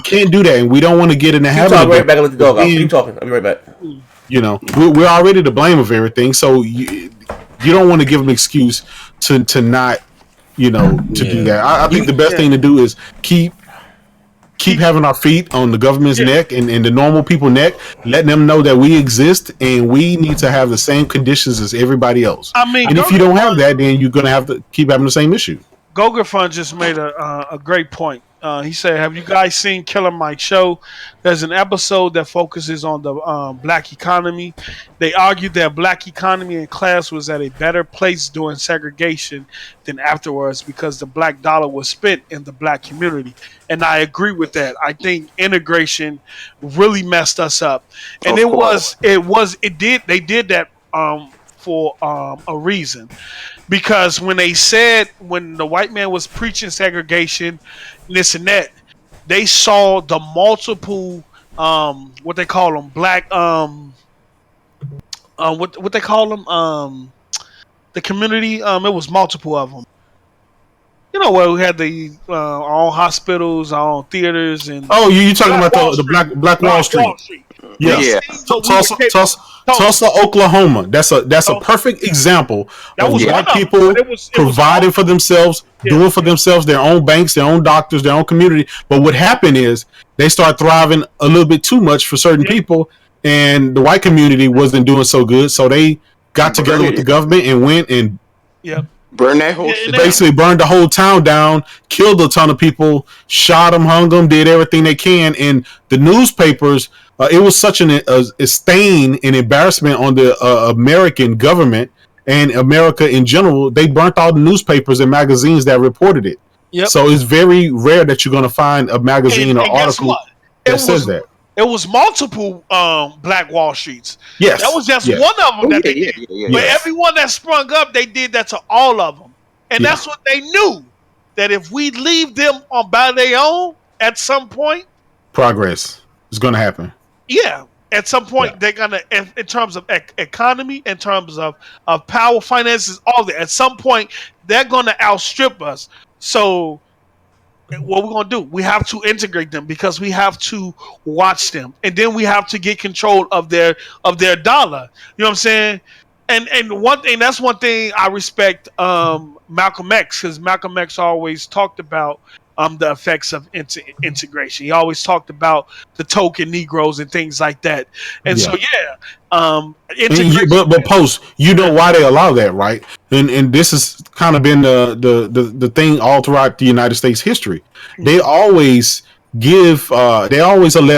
can't do that, and we don't want to get in the habit. Talk right back and let the dog out. Keep talking. I'll be right back. We're already to blame of everything, so you don't want to give them excuse to not do that. I think the best thing to do is keep having our feet on the government's neck and the normal people neck, letting them know that we exist and we need to have the same conditions as everybody else. I mean, and if you don't have that, then you're gonna have to keep having the same issue. Goger Fun just made a great point. He said, "Have you guys seen Killer Mike's show? There's an episode that focuses on the black economy. They argued that black economy and class was at a better place during segregation than afterwards because the black dollar was spent in the black community." And I agree with that. I think integration really messed us up, and they did that for a reason. Because when the white man was preaching segregation, this and that, they saw the multiple, what they call them, black, what they call them, the community. It was multiple of them. Where we had our own hospitals, our own theaters, and you talking about the Black Wall Street? Yeah. Tulsa, Oklahoma. That's a perfect example of black people providing for themselves, doing for themselves, their own banks, their own doctors, their own community. But what happened is they start thriving a little bit too much for certain people, and the white community wasn't doing so good. So they got together with the government and went and burn that whole shit. Basically burned the whole town down, killed a ton of people, shot them, hung them, did everything they can. And the newspapers, it was such a stain and embarrassment on the American government and America in general. They burnt all the newspapers and magazines that reported it. Yep. So it's very rare that you're going to find a magazine or article that says that. It was multiple Black Wall Streets. Yes. That was just one of them. But everyone that sprung up, they did that to all of them. And that's what they knew. That if we leave them by their own, at some point, progress is going to happen. Yeah. At some point, they're going to, in terms of economy, in terms of power, finances, all that, at some point, they're going to outstrip us. So what we're going to do, we have to integrate them because we have to watch them. And then we have to get control of their dollar. You know what I'm saying? And that's one thing I respect Malcolm X, because Malcolm X always talked about the effects of integration. He always talked about the token Negroes and things like that. And so, but Post, why they allow that, right? And this has kind of been the thing all throughout the United States history. They always let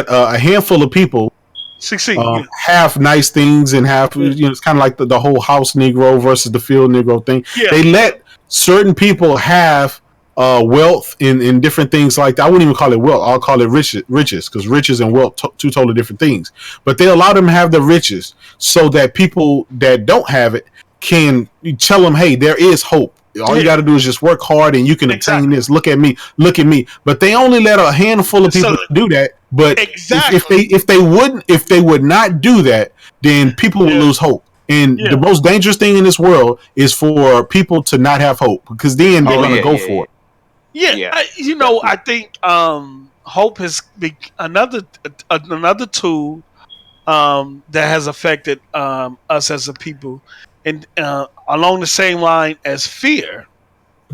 a handful of people succeed, have nice things and have it's kind of like the whole house Negro versus the field Negro thing. They let certain people have wealth in different things like that. I wouldn't even call it wealth. I'll call it riches, because riches and wealth two totally different things. But they allow them to have the riches so that people that don't have it can tell them, hey, there is hope. All you got to do is just work hard and you can attain this. Look at me. But they only let a handful of people do that. But if they would not do that, then people will lose hope. And the most dangerous thing in this world is for people to not have hope, because then they're going to go for it. I think hope has been another tool that has affected us as a people, and along the same line as fear.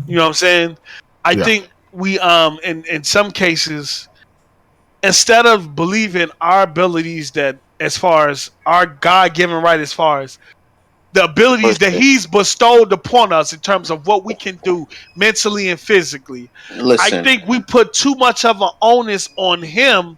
You know what I'm saying? I think we in some cases, instead of believing our abilities, that as far as our God-given right, as far as the abilities that he's bestowed upon us in terms of what we can do mentally and physically. I think we put too much of an onus on him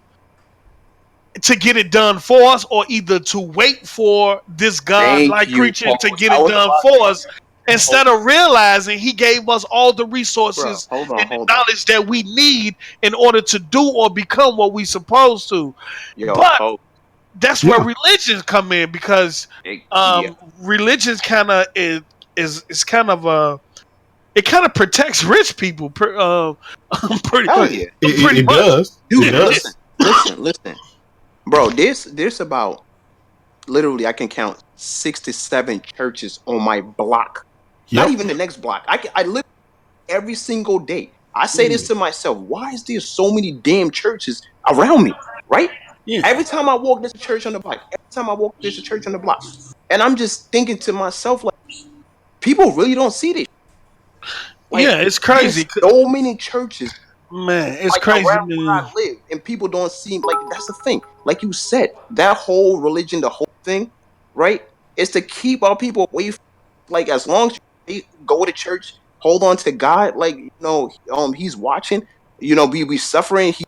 to get it done for us, or either to wait for this God-like creature to get it done for us, instead of realizing he gave us all the resources and the knowledge that we need in order to do or become what we supposed to. that's where Yeah. religions come in because Yeah. religions kind of is kind of it kind of protects rich people pretty Hell yeah. pretty It much. does. It Dude, does. listen. Bro, there's about literally I can count 67 churches on my block. Not Yep. even the next block. I live every single day. I say this to myself, why is there so many damn churches around me? Right? Yeah. Every time I walk, there's a church on the block. Every time I walk, there's a church on the block. And I'm just thinking to myself, like, people really don't see this. Like, Yeah, it's there's crazy. so many churches Man, it's like crazy, around where man. I live, and people don't seem like that's the thing. Like you said, that whole religion, the whole thing, right, is to keep our people away. Like as long as you go to church, hold on to God. Like He's watching. We suffering. He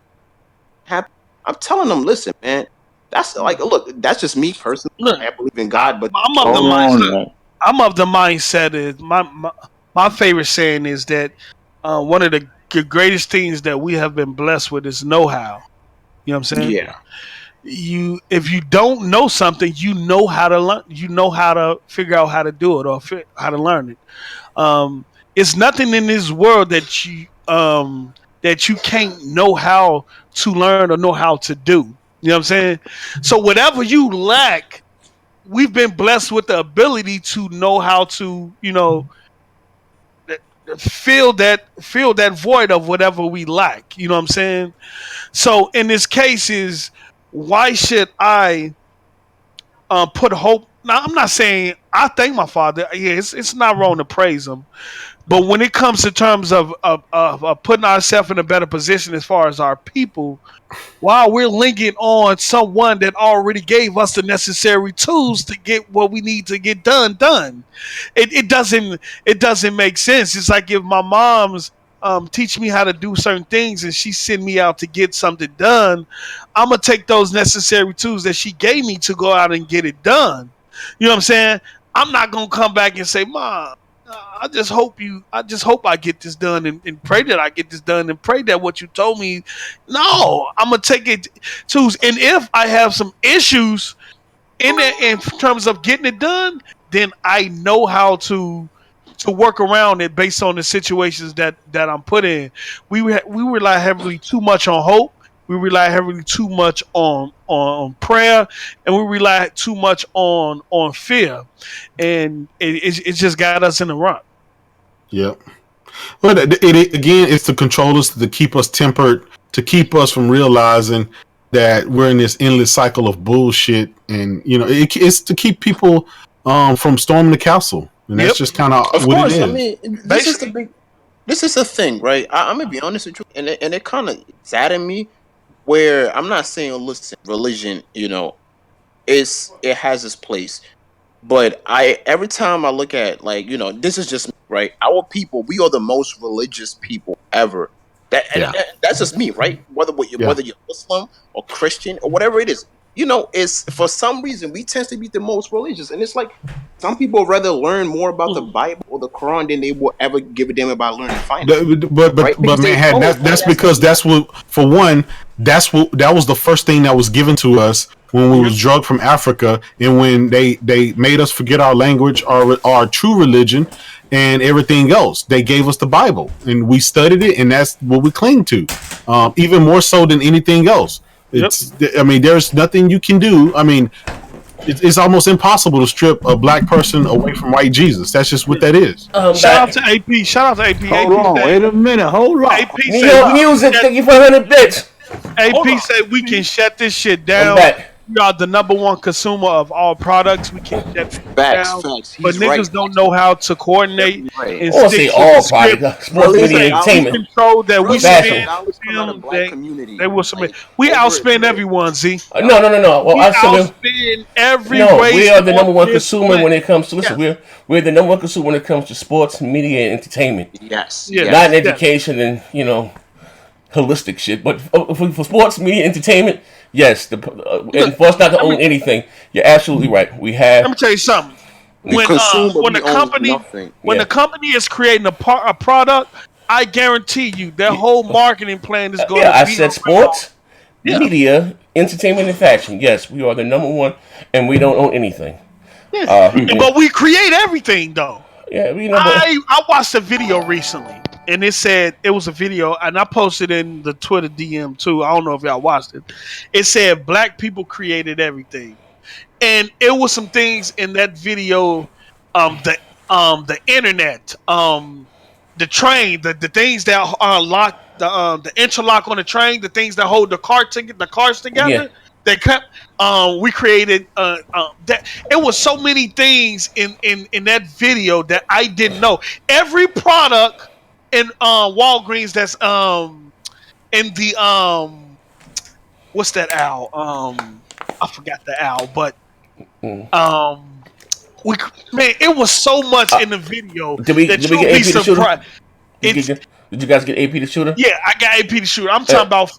happy. I'm telling them, listen, man. That's like, look, that's just me personally. Look, I believe in God, but I'm of the Hold on, mindset. man. I'm of the mindset is my favorite saying is that one of the greatest things that we have been blessed with is know-how. You know what I'm saying? yeah, If you don't know something, you know how to learn. You know how to figure out how to do it or how to learn it. It's nothing in this world that you can't know how to learn or know how to do. You know what I'm saying? So whatever you lack, we've been blessed with the ability to know how to, fill that void of whatever we lack. You know what I'm saying? So in this case, is why should I put hope? Now I'm not saying I thank my father. Yeah, it's not wrong to praise him, but when it comes to terms of putting ourselves in a better position as far as our people, while we're linking on someone that already gave us the necessary tools to get what we need to get done. It doesn't make sense. It's like if my mom's teach me how to do certain things and she send me out to get something done, I'm gonna take those necessary tools that she gave me to go out and get it done. You know what I'm saying? I'm not gonna come back and say, Mom, I just hope I get this done and pray that I get this done and pray that what you told me. No, I'm gonna take it to, and if I have some issues in terms of getting it done, then I know how to work around it based on the situations that I'm put in. We rely heavily too much on hope. We rely heavily too much on prayer, and we rely too much on fear, and it just got us in the rut. Yep. But again, it's to control us, to keep us tempered, to keep us from realizing that we're in this endless cycle of bullshit, and it's to keep people from storming the castle, and that's just kind of of what course. it I is. mean, this is the thing, right? I'm gonna be honest with you, and it kind of saddened me. Where I'm not saying, listen, religion, it has its place. But every time I look at, like, this is just me, right? Our people, we are the most religious people ever. Yeah. That's just me, right? Yeah. Whether you're Muslim or Christian or whatever it is, it's for some reason we tend to be the most religious, and it's like some people rather learn more about the Bible or the Quran than they will ever give a damn about learning finance, But right? Because man, they know that's because that's what, for one, that was the first thing that was given to us when we was drugged from Africa, and when they made us forget our language, our true religion, and everything else. They gave us the Bible, and we studied it, and that's what we cling to, even more so than anything else. I mean, there's nothing you can do. I mean, it's almost impossible to strip a black person away from white Jesus. That's just what that is. Shout out to AP. Shout out to AP. Hold on, wait a minute, hold on. AP New York music, thank you for 100 bits. AP said we can shut this shit I'm down. back. We are the number one consumer of all products. We can shut it down. Facts. But He's niggas right. don't know how to coordinate Right. and I won't stick say to all the script. product, sports Listen, media, I was entertainment. Control that we Fashion. Dollars come out of spend. black community. They will submit. Like, We over outspend it. everyone, Z. No. Well, We I said outspend every no. race. We are the number one on this consumer planet. when it comes to we're the number one consumer when it comes to sports, media, and entertainment. Yes. Yeah. yes. Not in education and holistic shit, but for sports, media, entertainment, yes. And for us not to own anything, you're absolutely right. We have. Let me tell you something. We When consume, but when we the own company nothing. when Yeah. the company is creating a product, I guarantee you their whole marketing plan is going Yeah, to I be said around sports, Yeah. media, entertainment, and fashion. Yes, we are the number one, and we don't own anything. Yeah. But we create everything though. Yeah, we know, but I watched a video recently, and it said it was a video, and I posted in the Twitter DM too. I don't know if y'all watched it. It said black people created everything, and it was some things in that video, the internet, the train, the things that lock the interlock on the train, the things that hold the cars yeah, together. They kept we created that it was so many things in that video that I didn't know. Every product in Walgreens that's in the what's that owl? I forgot the owl, but um we man, it was so much in the video that did we you'll get be AP the shooter? surprised. It's Did you guys get AP the shooter? yeah, I got AP the shooter. I'm talking about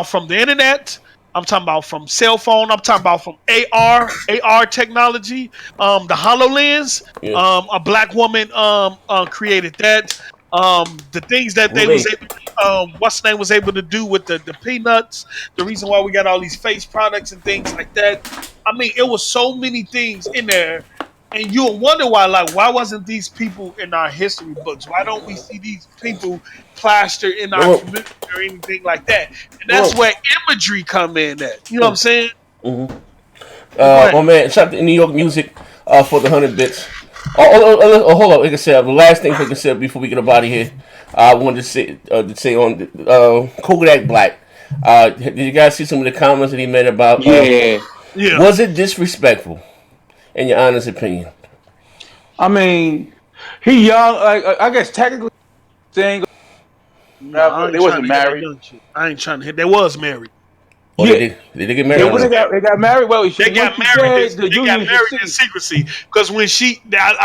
from the internet. I'm talking about from cell phone. I'm talking about from AR technology. The HoloLens. Yeah. A black woman created that. The things that they was able what's name was able to do with the peanuts. The reason why we got all these face products and things like that. I mean, it was so many things in there. And you'll wonder why wasn't these people in our history books? Why don't we see these people plastered in our community or anything like that? And that's where imagery come in at. You know what I'm saying? Mm-hmm. My man, shout out to New York Music for the 100 bits. Hold on. Like I said, the last thing like I said before we get up out of here, I wanted to say on Kodak Black. Did you guys see some of the comments that he made about? Yeah. Was it disrespectful? In your honest opinion? I mean, he young. Like I guess technically, saying they wasn't married. I ain't trying to hit. They was married. Oh, yeah. Did they get married? They got married. Well, they got married. They got married in secrecy because when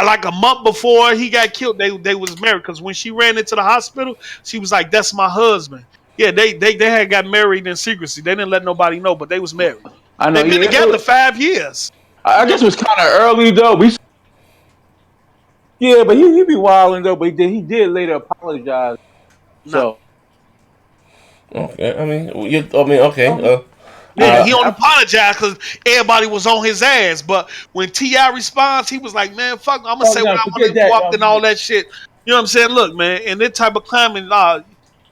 like a month before he got killed, they was married. Because when she ran into the hospital, she was like, "That's my husband." Yeah, they had got married in secrecy. They didn't let nobody know, but they was married. I know. They've been together 5 years. I guess it was kind of early though. But he be wilding though. But he did later apologize. So. Okay, I mean, okay. Yeah, he only apologized because everybody was on his ass. But when T.I. responds, he was like, "Man, fuck, I'm gonna say what I want to walk and all that shit." You know what I'm saying? Look, man, in this type of climate,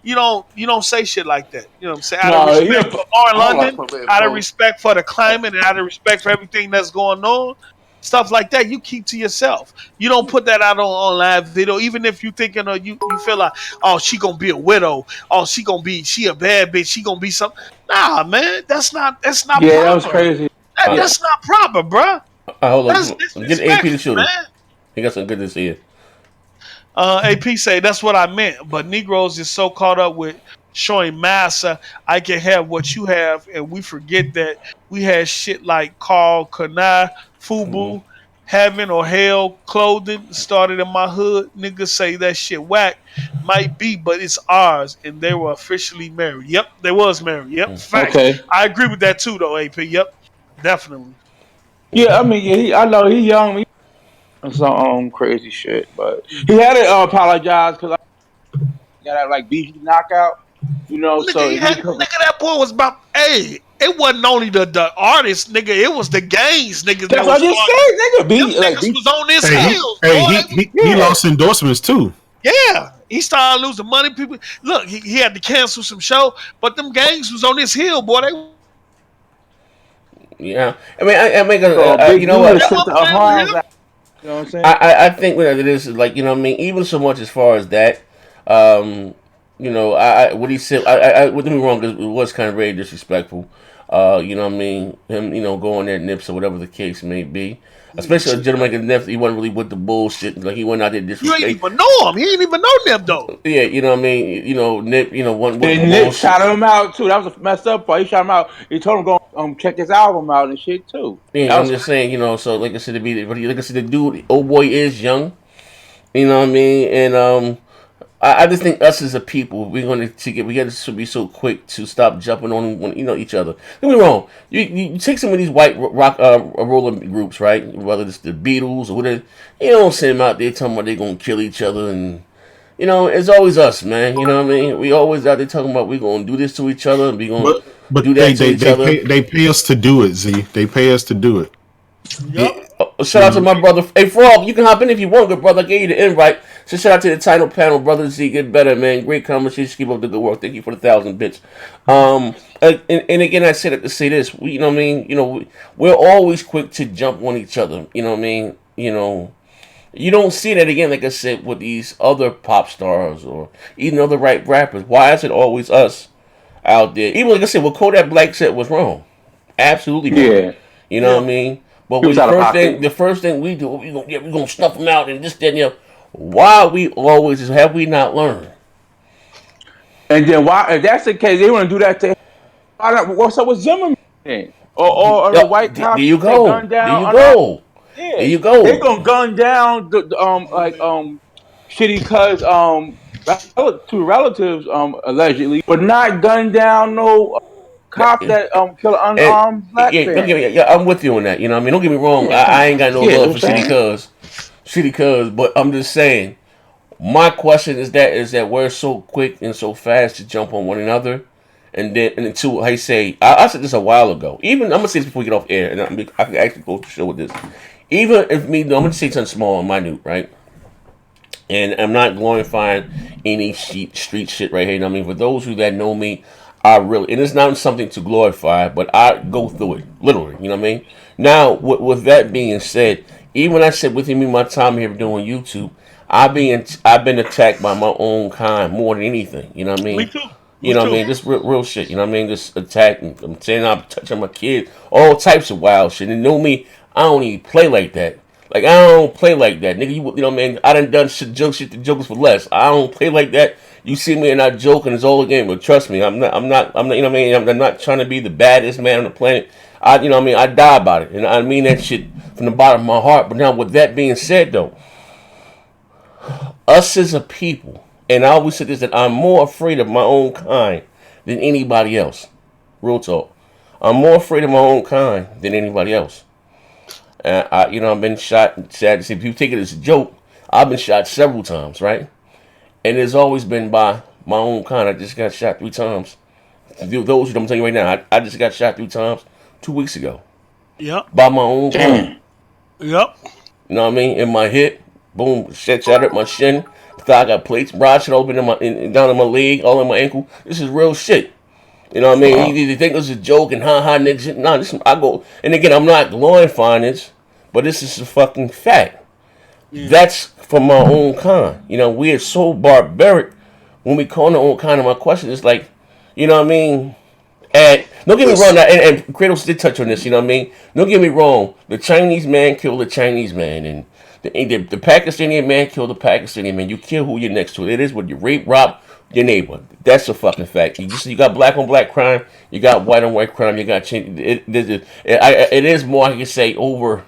you don't say shit like that. You know what I'm saying? Out of respect for Lauren London, out of respect for the climate, and out of respect for everything that's going on, stuff like that, you keep to yourself. You don't put that out on live video, even if you thinking you feel like, oh, she gonna be a widow, oh, she a bad bitch, she gonna be something. Nah, man, that's not yeah, proper. That was crazy. That's not proper, bro. Hold on, get AP the shooter. Man. He got some good to see it. AP say that's what I meant, but Negroes is so caught up with showing massa, I can have what you have, and we forget that we had shit like Carl Kanai, Fubu, Heaven or Hell clothing started in my hood. Niggas say that shit whack. Might be, but it's ours, and they were officially married. Yep, they was married. Yep, fact. Okay. I agree with that too, though, AP. Yep, definitely. Yeah, I mean, I know he young. Some crazy shit, but he had to apologize because I got that like Bgst knockout, you know. Nigga, that boy was about. Hey, it wasn't only the artist, nigga. It was the gangs, nigga. That's what I just said, nigga. Niggas was on his heels. He lost endorsements too. Yeah, he started losing money. People, look, he had to cancel some show, but them gangs was on his heel, boy. Yeah, I mean, you know what? You know what I'm saying? I think what it is like, you know what I mean, even so much as far as that, you know, what he said, don't get me wrong, because it was kind of very disrespectful. You know what I mean? Him, you know, going there Nips or whatever the case may be. Especially a gentleman like Nip, he wasn't really with the bullshit. Like, he went out there disrespect. You ain't even know him. He ain't even know Nip, though. Yeah, you know what I mean? You know, Nip, you know, one Nip shot him out, too. That was a messed up part. He shot him out. He told him go check his album out and shit, too. Yeah, I'm just saying, you know, so like I said, the dude, old boy is young. You know what I mean? And, I just think us as a people, we got to be so quick to stop jumping on each other. Don't get me wrong. You take some of these white rock rolling groups, right? Whether it's the Beatles or whatever, you don't send them out there talking about they're gonna kill each other, and it's always us, man. You know what I mean? We always out there talking about we gonna do this to each other and we gonna do But that to each other. they pay us to do it. Z, they pay us to do it. Yep. Shout out to my brother. Hey, Frog, you can hop in if you want, good brother. I gave you the invite. So shout out to the title panel, brother Z. Get better, man. Great conversation. Keep up the good work. Thank you for the 1,000 bits. And again, I said it to say this. You know what I mean? We're always quick to jump on each other. You know what I mean? You don't see that again, like I said, with these other pop stars or even other rappers. Why is it always us out there? Even like I said, what Kodak Black said was wrong. Absolutely wrong. Yeah. You know what I mean? But He was out of pocket. the first thing we do, we're gonna snuff them out and this, that, and the other. Why we always have we not learned? And then why, if that's the case, they want to do that to him. What's up with Zimmerman? Or the white There cops you that go. gun There down? you go. Yeah. There you go. They gonna gun down shitty cuz two relatives allegedly, but not gun down no cop that kill an And unarmed black yeah, don't man. get me. Yeah, I'm with you on that. You know what I mean? Don't get me wrong. Yeah, come I on. ain't got no Yeah, love I'm for saying. Shitty cuz. But I'm just saying. My question is that we're so quick and so fast to jump on one another, and then to I say I said this a while ago. Even I'm gonna say this before we get off air, and I can actually go to show with this. Even if me, I'm gonna say something small and minute, right? And I'm not glorifying any street shit right here. You know what I mean, for those who that know me, I really, and it's not something to glorify, but I go through it literally. You know what I mean. Now, with that being said, even when I said within me my time here doing YouTube, I've been attacked by my own kind more than anything. You know what I Me mean? too. You Me know what I too. mean? Just real shit. You know what I mean? Just attacking. I'm saying I'm touching my kid. All types of wild shit. And know me, I don't even play like that. Like I don't play like that, nigga. You know what I mean? I done shit to jokers for less. I don't play like that. You see me and I joke and it's all a game, but trust me, I'm not. You know what I mean? I'm not trying to be the baddest man on the planet. You know what I mean? I die about it, and I mean that shit from the bottom of my heart. But now, with that being said, though, us as a people, and I always say this that I'm more afraid of my own kind than anybody else. Real talk. I'm more afraid of my own kind than anybody else. I've been shot. Sad to say, people take it as a joke. I've been shot several times, right? And it's always been by my own kind. I just got shot 3 times. Those who don't tell you right now, I just got shot 3 times 2 weeks ago Yep. by my own kind. Yep. You know what I mean? In my hip, boom, shit shattered my shin. Thigh got plates, rod shit open down in my leg, all in my ankle. This is real shit. You know what I mean? You think this is a joke and ha niggas. Nah, I go. And again, I'm not glorifying this, but this is a fucking fact. That's from my own kind. We are so barbaric when we call our own kind. And my question is like, you know what I mean? And don't get me wrong, and Kratos did touch on this, you know what I mean? Don't get me wrong, the Chinese man killed the Chinese man, and the Pakistani man killed the Pakistani man. You kill who you're next to. It is what you rape, rob your neighbor. That's a fucking fact. You got black on black crime, you got white on white crime, you got it is more, I can say, over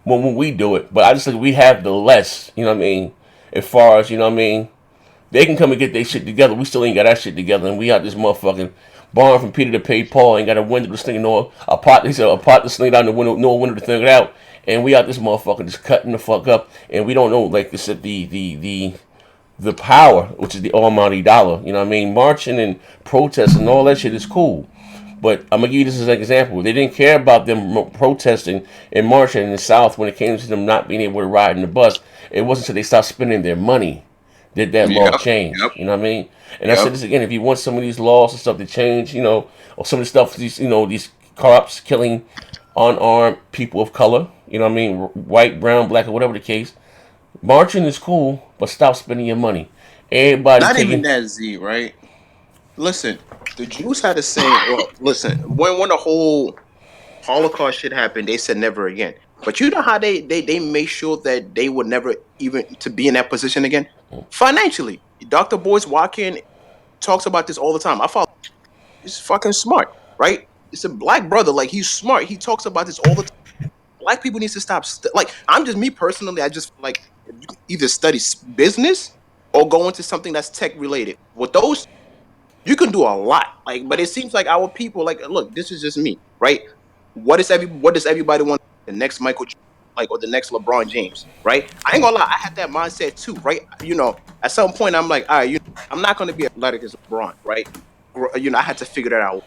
when we do it, but I just think we have the less, you know what I mean, as far as, you know what I mean, they can come and get their shit together. We still ain't got our shit together, and we got this motherfucking borrowing from Peter to pay Paul. Ain't got a window to sling it, nor a pot. He said a pot to sling down the window, no window to sling it out. And we got this motherfucker just cutting the fuck up, and we don't know like this the power, which is the almighty dollar. You know what I mean? Marching and protesting and all that shit is cool. But I'm gonna give you this as an example. They didn't care about them protesting and marching in the South when it came to them not being able to ride in the bus. It wasn't until they stopped spending their money did that law Yep. change. Yep. You know what I mean? And I said Yep. this again: if you want some of these laws and stuff to change, or some of the stuff these cops killing unarmed people of color, you know what I mean, white, brown, black, or whatever the case, marching is cool, but stop spending your money. Everybody Not even taking. that, Z, right? Listen, the Jews had a saying. Well, listen, when the whole Holocaust shit happened, they said never again. But you know how they made sure that they would never even to be in that position again financially. Dr. Boyce Watkins talks about this all the time. I follow. He's fucking smart, right? It's a black brother. Like he's smart. He talks about this all the time. Black people need to stop. Like I'm just me personally. I just feel like you can either study business or go into something that's tech related. With those, you can do a lot. Like, but it seems like our people, like, look, this is just me, right? What does everybody want? The next Michael? like or the next LeBron James, right? I ain't gonna lie, I had that mindset too, right? At some point I'm like, all right, I'm not gonna be athletic as LeBron, right? I had to figure that out,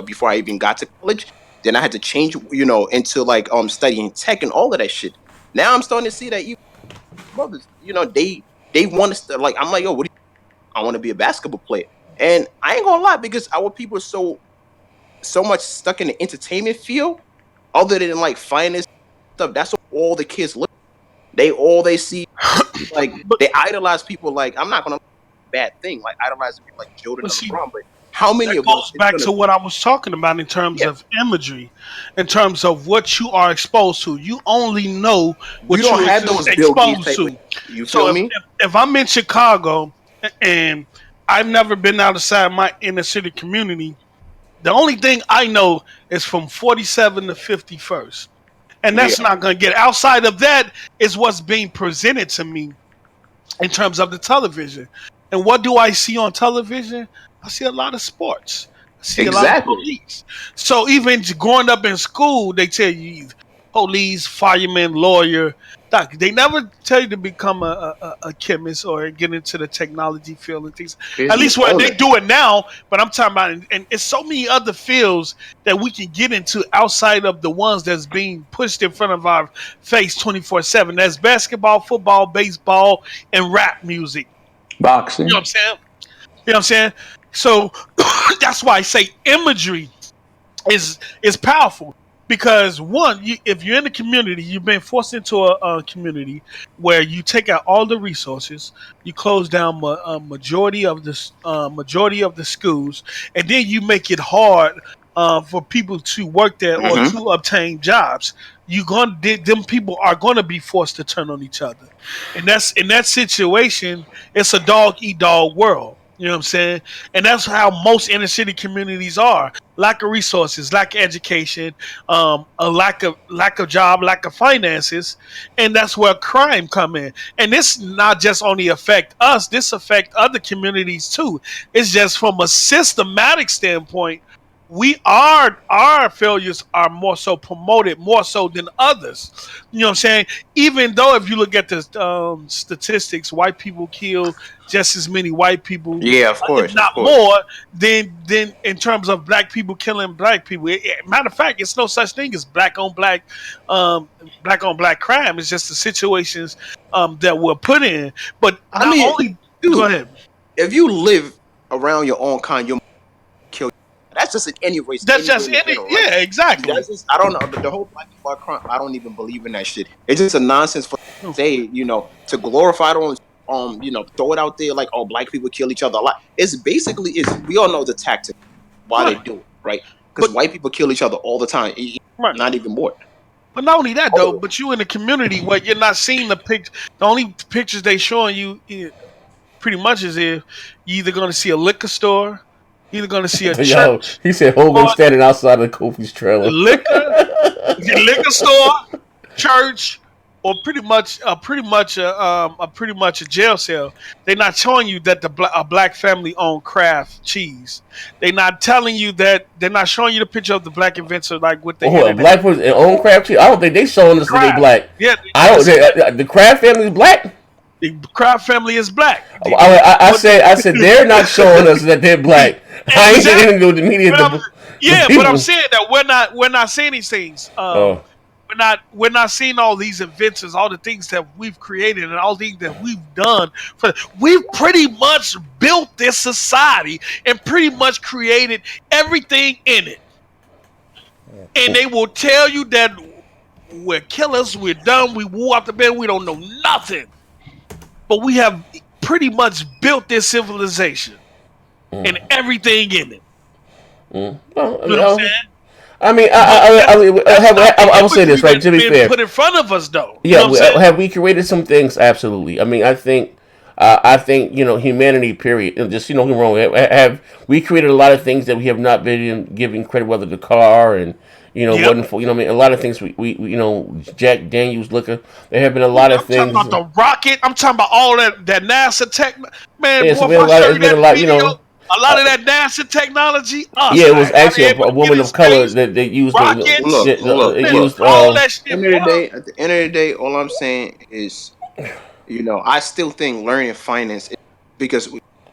before I even got to college. Then I had to change, into like studying tech and all of that shit. Now I'm starting to see that even brothers, they want to like. I'm like, yo, what do you? I want to be a basketball player, and I ain't gonna lie because our people are so much stuck in the entertainment field, other than like finance stuff. That's what all the kids look. They see like But they idolize people. Like I'm not gonna bad thing like idolizing people like Jordan but and see, LeBron, but how many that of us goes is back gonna to what I was talking about in terms yeah, of imagery, in terms of what you are exposed to. You only know you what don't you're have those Bill Gates exposed type of to. you So feel if, me? if if I'm in Chicago and I've never been outside my inner city community, the only thing I know is from 47 to 51st. And Yeah, that's not going to get outside of that is what's being presented to me in terms of the television. And what do I see on television? I see a lot of sports. I see a lot of exactly. police. So even growing up in school, they tell you police, fireman, lawyer. Doc, they never tell you to become a chemist or get into the technology field and things. At Business least where they owner. do it now. But I'm talking about, and it's so many other fields that we can get into outside of the ones that's being pushed in front of our face 24/7. That's basketball, football, baseball, and rap music. You know what Boxing. I'm saying? You know what I'm saying? So that's why I say imagery is powerful because one, if you're in the community, you've been forced into a community where you take out all the resources, you close down a majority of the schools, and then you make it hard for people to work there or Mm-hmm. to obtain jobs. Them people are going to be forced to turn on each other, and that's in that situation. It's a dog eat dog world. You know what I'm saying? And that's how most inner city communities are: lack of resources, lack of education, a lack of job, lack of finances, and that's where crime come in. And this not just only affect us; this affect other communities too. It's just from a systematic standpoint. Our failures are more so promoted more so than others. You know what I'm saying? Even though if you look at the statistics, white people kill just as many white people, Yeah, of if course, of not course. more, than in terms of black people killing black people. Matter of fact, it's no such thing as um, black on black crime. It's just the situations that we're put in. But I not mean, only go dude, ahead. if you live around your own kind, you'll kill. That's just in any race, That's anywhere just in the any general, right? yeah, exactly. That's just I don't know the whole black people are crime. I don't even believe in that shit. It's just a nonsense for say to glorify it on throw it out there like oh black people kill each other a lot. It's basically is we all know the tactic why they Right. do it, right? Because But white people kill each other all the time, right. not even more. But not only that though, Oh, but you in the community where you're not seeing the only pictures they showing you pretty much is if you either gonna see a liquor store, you're either gonna see a Yo, church he said or Hogan standing outside of Kofi's trailer. liquor, liquor store, church, or pretty much a jail cell. They're not showing you that a black family owned Kraft cheese. They're not telling you that. They're not showing you the picture of the black inventor like with the Oh, a internet. black person own craft too. I don't think they showing us that they Kraft, black. yeah, I don't. that's it. The Kraft family is black. The Kraft family is black. I said they're not showing us that they're black. I ain't Exactly. getting into the media. But The but I'm people. saying that we're not seeing these things. Oh, We're not seeing all these inventions, all the things that we've created, and all the things that we've done. We've pretty much built this society and pretty much created everything in it. And they will tell you that we're killers, we're dumb, we woo out the bed, we don't know nothing. But we have pretty much built this civilization and everything in it. well, You know what I'm saying? I mean, But that's not the I will say imagery this right. that's To be been fair, put in front of us, though. You know yeah, what I'm saying? have we created some things? Absolutely. I mean, I think humanity. Period. And just don't get me wrong. Have we created a lot of things that we have not been giving credit, whether the car and Yep. wasn't for I mean, a lot of things we Jack Daniels liquor. There have been a lot of I'm talking things. about the rocket. I'm talking about all that NASA tech. Man, It's boy, been if a I lot. show It's you been a that lot. video, A lot of that dancing technology, Yeah, us. it was Like, how actually a everybody get woman in of color space, that they used. rockets, It man, used. all that At shit. the end of the What? day, all I'm saying is, I still think learning finance because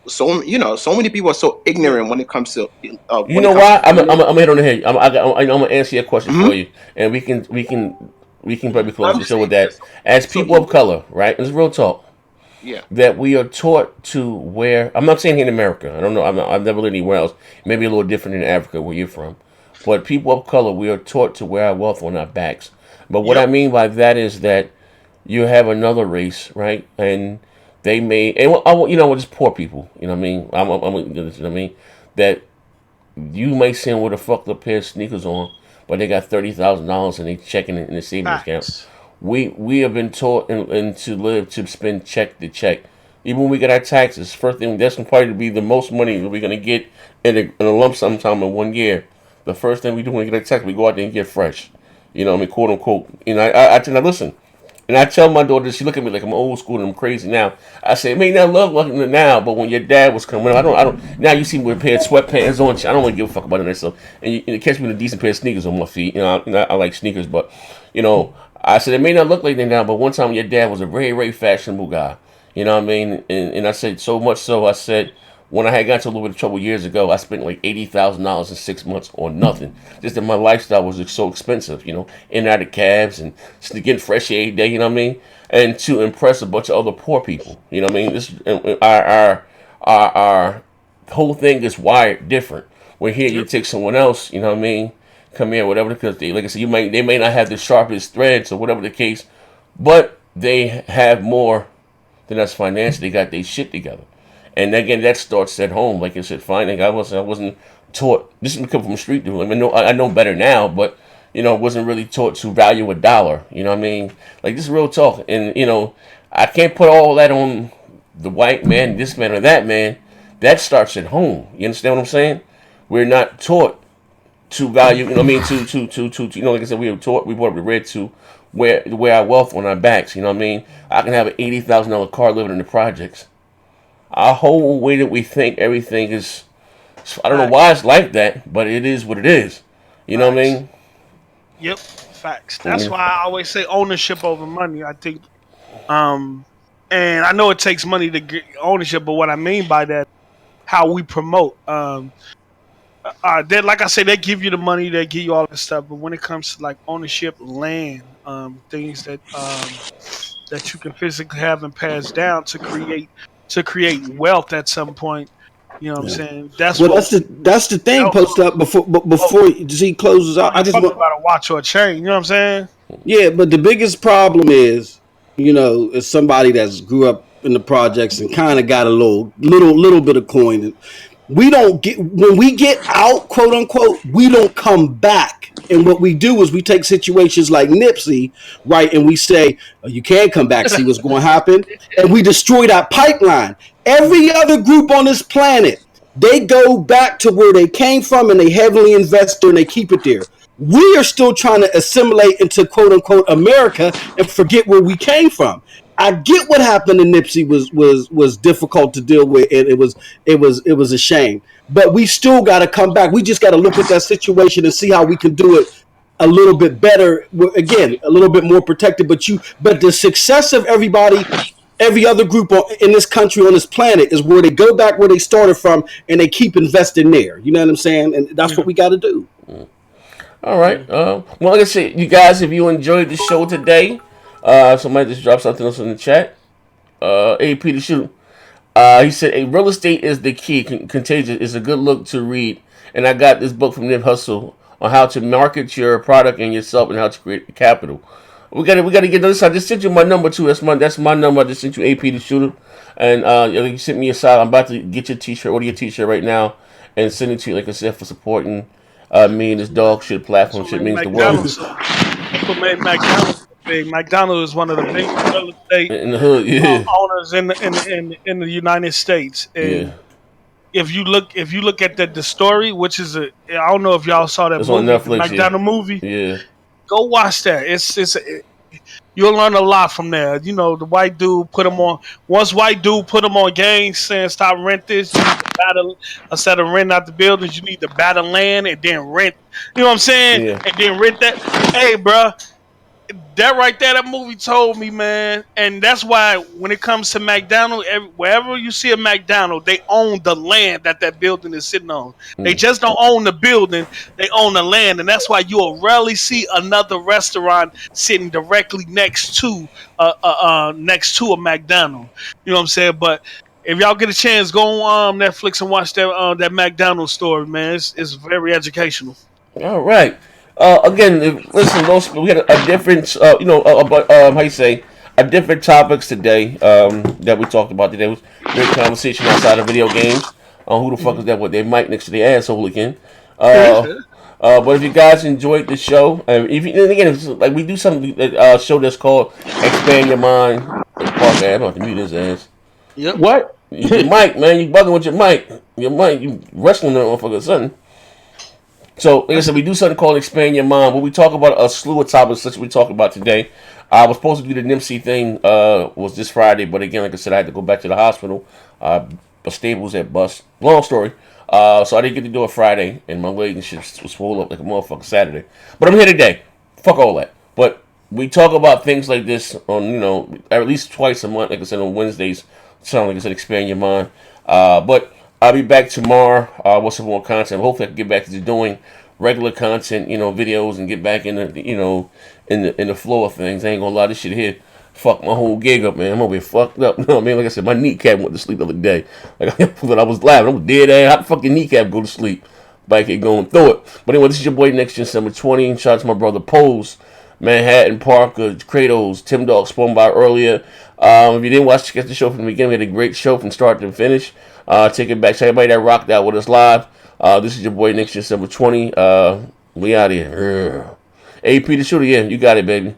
so many people are so Yeah. ignorant when it comes to You know why? I'm finance. gonna hit on the head. I'm gonna answer your question for Hmm. you, and we can probably close I'm the just show saying. with that. As So people of color, right? It's real talk yeah. that we are taught to wear. I'm not saying here in America. I don't know. I've never lived anywhere else. Maybe a little different in Africa where you're from, but people of color, we are taught to wear our wealth on our backs. But what I Yep. mean by that is that you have another race, right? And they may, and just poor people. You know what I mean? You know what I mean? That you may see them with a fucked up pair of sneakers on, but they got $30,000 and they checking it in the savings account. Facts. We have been taught and to live to spend check to check. Even when we get our taxes, first thing that's probably to be the most money that we're gonna get in a lump sum time in 1 year. The first thing we do when we get our tax, we go out there and get fresh. You know, what I mean, quote unquote. I tell her, listen, and I tell my daughter, she look at me like I'm old school and I'm crazy now. I say, it may not look like it now, but when your dad was coming, I don't. Now you see me with a pair of sweatpants on. I don't really give a fuck about it. So, and you catch me with a decent pair of sneakers on my feet. I like sneakers, but I said it may not look like that now, but one time your dad was a very, very fashionable guy. You know what I mean? And I said so much so. I said when I had got into a little bit of trouble years ago, I spent like $80,000 in 6 months on nothing. Just that my lifestyle was so expensive, in and out of cabs and just getting fresh every day, you know what I mean? And to impress a bunch of other poor people, you know what I mean? This our whole thing is wired different. Where here you Yep. take someone else, you know what I mean? Come here, whatever, because like I said, they may not have the sharpest threads or whatever the case, but they have more than us financially. They got their shit together. And again, that starts at home. Like I said, finding I wasn't taught. This is come from street dude. I know better now, but wasn't really taught to value a dollar. You know what I mean? Like this is real talk. And I can't put all that on the white man, this man or that man. That starts at home. You understand what I'm saying? We're not taught to value. You know what I mean? To like I said, we read to wear our wealth on our backs. You know what I mean? I can have an $80,000 car living in the projects. Our whole way that we think everything is, I don't know why Facts. it's like that, but it is what it is. You know what I Facts. mean? Yep. Facts. I That's mean, why I always say ownership over money. I think, um, and I know it takes money to get ownership, but what I mean by that, how we promote. They, like I say, they give you the money, they give you all this stuff, but when it comes to like ownership, land, things that you can physically have and pass down to create wealth at some point. You know what I'm Yeah. saying? That's Well, what that's the thing. else. Post up Oh, before Z closes oh, out. I you just talking want about a watch or a chain? You know what I'm saying? Yeah, but the biggest problem is somebody that's grew up in the projects and kind of got a little bit of coin. We don't get when we get out, quote unquote, we don't come back. And what we do is we take situations like Nipsey, right, and we say, oh, you can't come back, see what's going to happen. And we destroy that pipeline. Every other group on this planet, they go back to where they came from and they heavily invest there and they keep it there. We are still trying to assimilate into quote unquote America and forget where we came from. I get what happened to Nipsey was difficult to deal with, and it was a shame. But we still got to come back. We just got to look at that situation and see how we can do it a little bit better. Again, a little bit more protected. But the success of every other group in this country on this planet is where they go back where they started from and they keep investing there. You know what I'm saying? And that's what we got to do. all right. Well, like I said, you guys, if you enjoyed the show today, somebody just dropped something else in the chat. AP to shoot. He said, "A real estate is the key. Contagious is a good look to read." And I got this book from Nip Hustle on how to market your product and yourself and how to create capital. We gotta get this. I just sent you my number too. That's my number. I just sent you AP the shooter, and you sent me a side. I'm about to get your T-shirt, order your T-shirt right now, and send it to you. Like I said, for supporting me and this dog shit That's platform. what Shit made means the world McDonald's. That's what made McDonald's so big. McDonald's is one of the biggest real estate in the hood. Yeah, owners in the United States. yeah. And if you look at the story, which is I don't know if y'all saw that It's on movie, the Netflix. Yeah, McDonald movie. yeah. Go watch that. It's You'll learn a lot from there. You know, the white dude put him on. Once white dude put him on game, saying stop rent this. You need to battle instead of renting out the buildings. You need to battle land and then rent. You know what I'm saying? Yeah. And then rent that. Hey, bro, that right there, that movie told me, man. And that's why when it comes to McDonald's, wherever you see a McDonald's, they own the land that building is sitting on. They just don't own the building; they own the land, and that's why you'll rarely see another restaurant sitting directly next to a McDonald's. You know what I'm saying? But if y'all get a chance, go on Netflix and watch that McDonald's story, man. It's very educational. All right. Again, listen, we had a different, how you say, a different topics today that we talked about today. It was a great conversation outside of video games on who the fuck is that with their mic next to their asshole again. But if you guys enjoyed the show, and again, it's like we do something show that's called Expand Your Mind. Fuck, man, I'm about to mute his ass. Yep. What? Your mic, man, you bugging with your mic. Your mic, you wrestling that motherfucker or something. So, like I said, we do something called Expand Your Mind, where we talk about a slew of topics such as we talk about today. I was supposed to do the Nipsey thing was this Friday, but again, like I said, I had to go back to the hospital. My staples had bust. Long story. So I didn't get to do it Friday, and my leg and shit was swole up like a motherfucker Saturday. But I'm here today. Fuck all that. But we talk about things like this on, at least twice a month, like I said, on Wednesdays. Sound like I said, Expand Your Mind. But I'll be back tomorrow with some more content. Hopefully I can get back to doing regular content, videos, and get back in the, in the flow of things. I ain't gonna lie, this shit here fucked my whole gig up, man. I'm over here fucked up. You know what I mean? Like I said, my kneecap went to sleep the other day. Like I was laughing. I'm dead ass. How the fucking kneecap go to sleep? Back here going through it. But anyway, this is your boy Next December 20. Shout out to my brother Pose, Manhattan, Parker, Kratos, Tim Dog spoken by earlier. If you didn't watch the show from the beginning, we had a great show from start to finish. Take it back to everybody that rocked out with us live. This is your boy Next December 20. We out here. AP the shooter, yeah, you got it, baby.